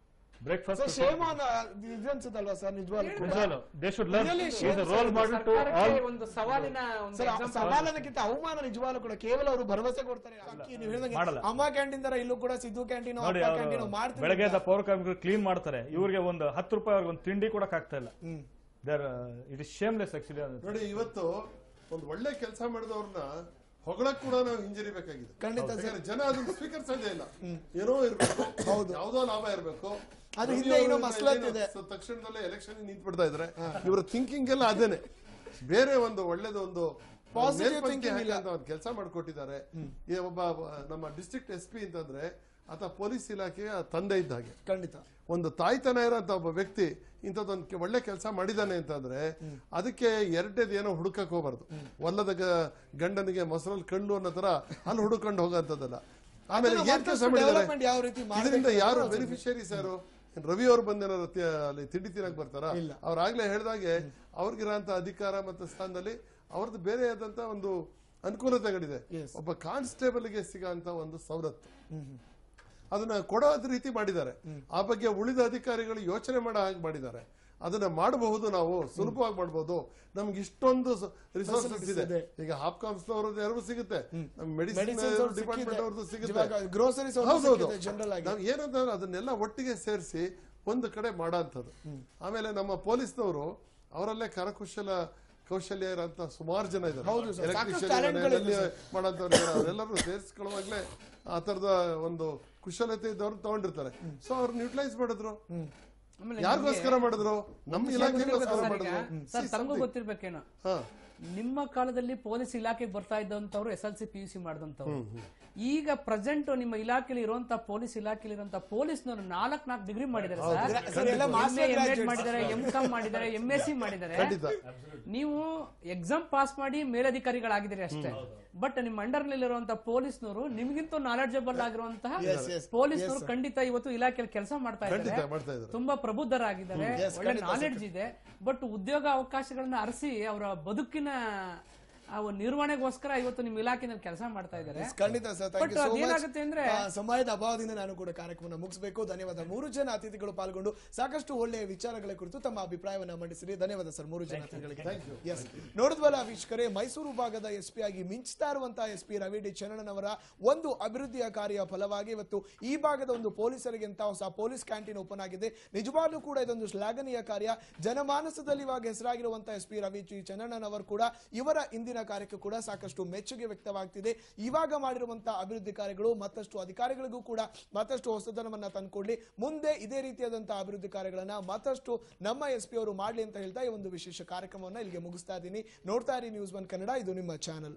ಬ್ರೇಕ್ಫಾಸ್ಟ್ ಸವಾಲನಕ್ಕಿಂತ ಅವಮಾನ ನಿಜವಾಗ್ಲೂ ಕೂಡ. ಕೇವಲ ಅವರು ಭರವಸೆ ಕೊಡ್ತಾರೆ. ಅಮ್ಮ ಕ್ಯಾಂಟೀನ್ ತರ ಇಲ್ಲೂ ಕೂಡ ಸಿದ್ದು ಕ್ಯಾಂಟೀನ್ ಮಾಡ್ತಾರೆ. ಬೆಳಗ್ಗೆ ಪೌರ ಕಾರ್ಮಿಕರು ಕ್ಲೀನ್ ಮಾಡ್ತಾರೆ, ಇವ್ರಿಗೆ ಒಂದು 10 ರೂಪಾಯಿ ಒಂದು ತಿಂಡಿ ಕೊಡಕ್ ಆಗ್ತಾ ಇಲ್ಲ. It is shameless actually. ನೋಡಿ, ಇವತ್ತು ಒಂದು ಒಳ್ಳೆ ಕೆಲಸ ಮಾಡಿದವ್ರನ್ನ ಹೊಗಳಕ್ ಕೂಡ ನಾವು ಹಿಂಜರಿಬೇಕಾಗಿದೆ. ಖಂಡಿತ ಯಾಕಂದ್ರೆ ಜನ ಅದನ್ನ ಸ್ವೀಕರಿಸೋದೇ ಇಲ್ಲ. ಏನೋ ಇರ್ಬೇಕು, ಯಾವ್ದೋ ಲಾಭ ಇರ್ಬೇಕು, ಅದು ಹಿಂದೆ ಏನೋ ಮಸಲತ್ ಇದೆ. ತಕ್ಷಣದಲ್ಲೇ ಎಲೆಕ್ಷನ್ ನಿಂತು ಬಿಡ್ತಾ ಇದ್ರೆ ಇವರ ಥಿಂಕಿಂಗ್ ಎಲ್ಲ ಅದೇನೆ. ಬೇರೆ ಒಂದು ಒಳ್ಳೇದು ಒಂದು ಪಾಸಿಟಿವ್ ಥಿಂಕಿಂಗ್ ಇಲ್ಲ ಅಂತ ಒಂದು ಕೆಲಸ ಮಾಡಿಕೊಟ್ಟಿದ್ದಾರೆ. ಒಬ್ಬ ನಮ್ಮ ಡಿಸ್ಟ್ರಿಕ್ಟ್ SP ಅಂತಂದ್ರೆ ಆತ ಪೊಲೀಸ್ ಇಲಾಖೆಯ ತಂದೆ ಇದ್ದ ಹಾಗೆ. ಖಂಡಿತ ಒಂದು ತಾಯ್ತನ ಇರೋಂತ ಒಬ್ಬ ವ್ಯಕ್ತಿ ಇಂಥದ್ದೊಂದು ಒಳ್ಳೆ ಕೆಲಸ ಮಾಡಿದಾನೆ ಅಂತಂದ್ರೆ ಅದಕ್ಕೆ ಎರಡನೇದು ಏನೋ ಹುಡುಕಕ್ ಹೋಗ್ಬಾರ್ದು. ಒಲ್ಲದ ಗಂಡನಿಗೆ ಮೊಸರಲ್ಲಿ ಕಣ್ಣು ಅನ್ನೋ ತರ ಅಲ್ಲಿ ಹುಡುಕೊಂಡು ಹೋಗೋಂಥದ್ದಲ್ಲ. ಆಮೇಲೆ ಏನ್ ಕೆಲಸ ಮಾಡಿದ್ದಾರೆ, ಇದರಿಂದ ಯಾರು ಬೆನಿಫಿಷರೀಸ್ ಯಾರು? ರವಿ ಅವರು ಬಂದೇನಾರು ಅಲ್ಲಿ ತಿಂಡಿ ತಿನ್ನಕ್ ಬರ್ತಾರ? ಅವ್ರಾಗ್ಲೇ ಹೇಳ್ದಾಗೆ ಅವ್ರಿಗಿರೋಂತ ಅಧಿಕಾರ ಮತ್ತು ಸ್ಥಾನದಲ್ಲಿ ಅವ್ರದ್ದು ಬೇರೆ ಆದಂತ ಒಂದು ಅನುಕೂಲತೆಗಳಿದೆ. ಒಬ್ಬ ಕಾನ್ಸ್ಟೇಬಲ್ಗೆ ಸಿಗೋಂತ ಒಂದು ಸವಲತ್ತು ಅದನ್ನ ಕೊಡೋ ರೀತಿ ಮಾಡಿದ್ದಾರೆ. ಆ ಬಗ್ಗೆ ಉಳಿದ ಅಧಿಕಾರಿಗಳು ಯೋಚನೆ ಮಾಡೋ ಹಾಗೆ ಮಾಡಿದ್ದಾರೆ. ಅದನ್ನ ಮಾಡಬಹುದು, ನಾವು ಸುಲಭವಾಗಿ ಮಾಡಬಹುದು. ನಮ್ಗೆ ಇಷ್ಟೊಂದು ರಿಸೋರ್ಸಸ್ ಇದೆ. ಈಗ ಹಾಪ್ಕಾಮ್ಸ್ ಅವ್ರದ್ದು ಎರಡೂ ಸಿಗುತ್ತೆ, ಮೆಡಿಸಿನ್ ಡಿಪಾರ್ಟ್ಮೆಂಟ್ ಅವ್ರದ್ದು ಸಿಗುತ್ತೆ, ಗ್ರೋಸರೀಸ್ ನಾವು ಏನಂತಂದ್ರೆ ಅದನ್ನೆಲ್ಲ ಒಟ್ಟಿಗೆ ಸೇರಿಸಿ ಒಂದು ಕಡೆ ಮಾಡೋಂಥದ್ದು. ಆಮೇಲೆ ನಮ್ಮ ಪೊಲೀಸ್ನವರು ಅವರಲ್ಲೇ ಕೌಶಲ್ಯ ಇರೋಂತ ಸುಮಾರು ಜನ ಇದ್ದಾರೆ. ಮಾಡೋಂಥವ್ರು ಅವರೆಲ್ಲರೂ ಸೇರಿಸ್ಕೊಳ್ಳುವಾಗ್ಲೇ ಆ ತರದ ಒಂದು ಕುಶಲತೆ ಇದ್ದವ್ರು ತಗೊಂಡಿರ್ತಾರೆ. ಸೊ ಅವ್ರನ್ನ ಯುಟಿಲೈಸ್ ಮಾಡಿದ್ರು. ಯಾರಿಗೋಸ್ಕರ ಮಾಡಿದ್ರು? ನಮ್ಮ ಇಲಾಖೆಗೋಸ್ಕರ ಮಾಡಿದ್ರು. ತಮಗೂ ಗೊತ್ತಿರ್ಬೇಕೇನೋ, ನಿಮ್ಮ ಕಾಲದಲ್ಲಿ ಪೊಲೀಸ್ ಇಲಾಖೆಗೆ ಬರ್ತಾ ಇದ್ದಂತವ್ರು SLC PUC ಮಾಡಿದಂತವ್ರು. ಈಗ ಪ್ರೆಸೆಂಟ್ ನಿಮ್ಮ ಇಲಾಖೆಯಲ್ಲಿ ಇರುವಂತ ಪೊಲೀಸ್ ಇಲಾಖೆಯಲ್ಲಿ ಇರುವಂತ ಪೊಲೀಸ್ನವರು 4 ಡಿಗ್ರಿ ಮಾಡಿದ್ದಾರೆ ಸರ್, ಮಾಡಿದ್ದಾರೆ, MCOM ಮಾಡಿದ್ದಾರೆ, MSc ಮಾಡಿದ್ದಾರೆ. ನೀವು ಎಕ್ಸಾಮ್ ಪಾಸ್ ಮಾಡಿ ಮೇಲಧಿಕಾರಿಗಳಾಗಿದ್ದೀರಿ ಅಷ್ಟೇ. ಬಟ್ ನಿಮ್ಮ ಅಂಡರ್ ನಲ್ಲಿರುವಂತಹ ಪೊಲೀಸ್ನವರು ನಿಮ್ಗಿಂತ ನಾಲೆಡ್ಜಬಲ್ ಆಗಿರುವಂತಹ ಪೊಲೀಸ್ನವರು ಖಂಡಿತ ಇವತ್ತು ಇಲಾಖೆಯಲ್ಲಿ ಕೆಲಸ ಮಾಡ್ತಾ ಇದ್ದಾರೆ. ತುಂಬಾ ಪ್ರಬುದ್ಧರಾಗಿದ್ದಾರೆ, ಒಳ್ಳೆ ನಾಲೆಡ್ಜ್ ಇದೆ. ಬಟ್ ಉದ್ಯೋಗ ಅವಕಾಶಗಳನ್ನ ಅರಸಿ ಅವರ ಬದುಕಿನ ನಿರ್ವಹಣೆಗೋಸ್ಕರ ಇವತ್ತು ನಿಮ್ಮ ಇಲಾಖೆಯಲ್ಲಿ ಕೆಲಸ ಮಾಡ್ತಾ ಇದ್ದಾರೆ. ಖಂಡಿತ ಸರ್, ಏನಾಗುತ್ತೆ ಅಂದ್ರೆ ಸಮಯದ ಅಭಾವದಿಂದ ನಾನು ಕೂಡ ಕಾರ್ಯಕ್ರಮ ಮುಗಿಸಬೇಕು. ಧನ್ಯವಾದ. 3 ಜನ ಅತಿಥಿಗಳು ಪಾಲ್ಗೊಂಡು ಸಾಕಷ್ಟು ಒಳ್ಳೆಯ ವಿಚಾರಗಳ ಕುರಿತು ತಮ್ಮ ಅಭಿಪ್ರಾಯವನ್ನ ಮಂಡಿಸಿರಿ. ಧನ್ಯವಾದ ಸರ್ 3 ಜನ ಅತಿಥಿಗಳಿಗೆ. ನೋಡಿದ್ವಲ್ಲ ವೀಕ್ಷಕರೇ, ಮೈಸೂರು ಭಾಗದ SP ಆಗಿ ಮಿಂಚ್ತಾ ಇರುವಂತಹ SP ರವಿ ಡಿ ಚನ್ನಣ್ಣನವರ ಒಂದು ಅಭಿವೃದ್ಧಿಯ ಕಾರ್ಯ ಫಲವಾಗಿ ಇವತ್ತು ಈ ಭಾಗದ ಒಂದು ಪೊಲೀಸರಿಗೆ ಅಂತ ಹೊಸ ಪೊಲೀಸ್ ಕ್ಯಾಂಟೀನ್ ಓಪನ್ ಆಗಿದೆ. ನಿಜವಾಗ್ಲೂ ಕೂಡ ಇದೊಂದು ಶ್ಲಾಘನೀಯ ಕಾರ್ಯ. ಜನಮಾನಸದಲ್ಲಿ ಇವಾಗ ಹೆಸರಾಗಿರುವಂತಹ SP ರವಿ ಡಿ ಚನ್ನಣ್ಣನವರು ಕೂಡ ಇವರ ಇಂದಿನ ಕಾರ್ಯಕ್ಕೆ ಕೂಡ ಸಾಕಷ್ಟು ಮೆಚ್ಚುಗೆ ವ್ಯಕ್ತವಾಗ್ತಿದೆ. ಇವಾಗ ಮಾಡಿರುವಂತಹ ಅಭಿವೃದ್ಧಿ ಕಾರ್ಯಗಳು ಮತ್ತಷ್ಟು ಅಧಿಕಾರಿಗಳಿಗೂ ಕೂಡ ಮತ್ತಷ್ಟು ಹೊಸತನವನ್ನ ತಂದುಕೊಡ್ಲಿ. ಮುಂದೆ ಇದೇ ರೀತಿಯಾದಂತಹ ಅಭಿವೃದ್ಧಿ ಕಾರ್ಯಗಳನ್ನ ಮತ್ತಷ್ಟು ನಮ್ಮ SP ಅವರು ಮಾಡ್ಲಿ ಅಂತ ಹೇಳ್ತಾ ಈ ಒಂದು ವಿಶೇಷ ಕಾರ್ಯಕ್ರಮವನ್ನ ಇಲ್ಲಿಗೆ ಮುಗಿಸ್ತಾ ಇದ್ದೀನಿ. ನೋಡ್ತಾ ಇರಿ News 1 ಕನ್ನಡ, ಇದು ನಿಮ್ಮ ಚಾನಲ್.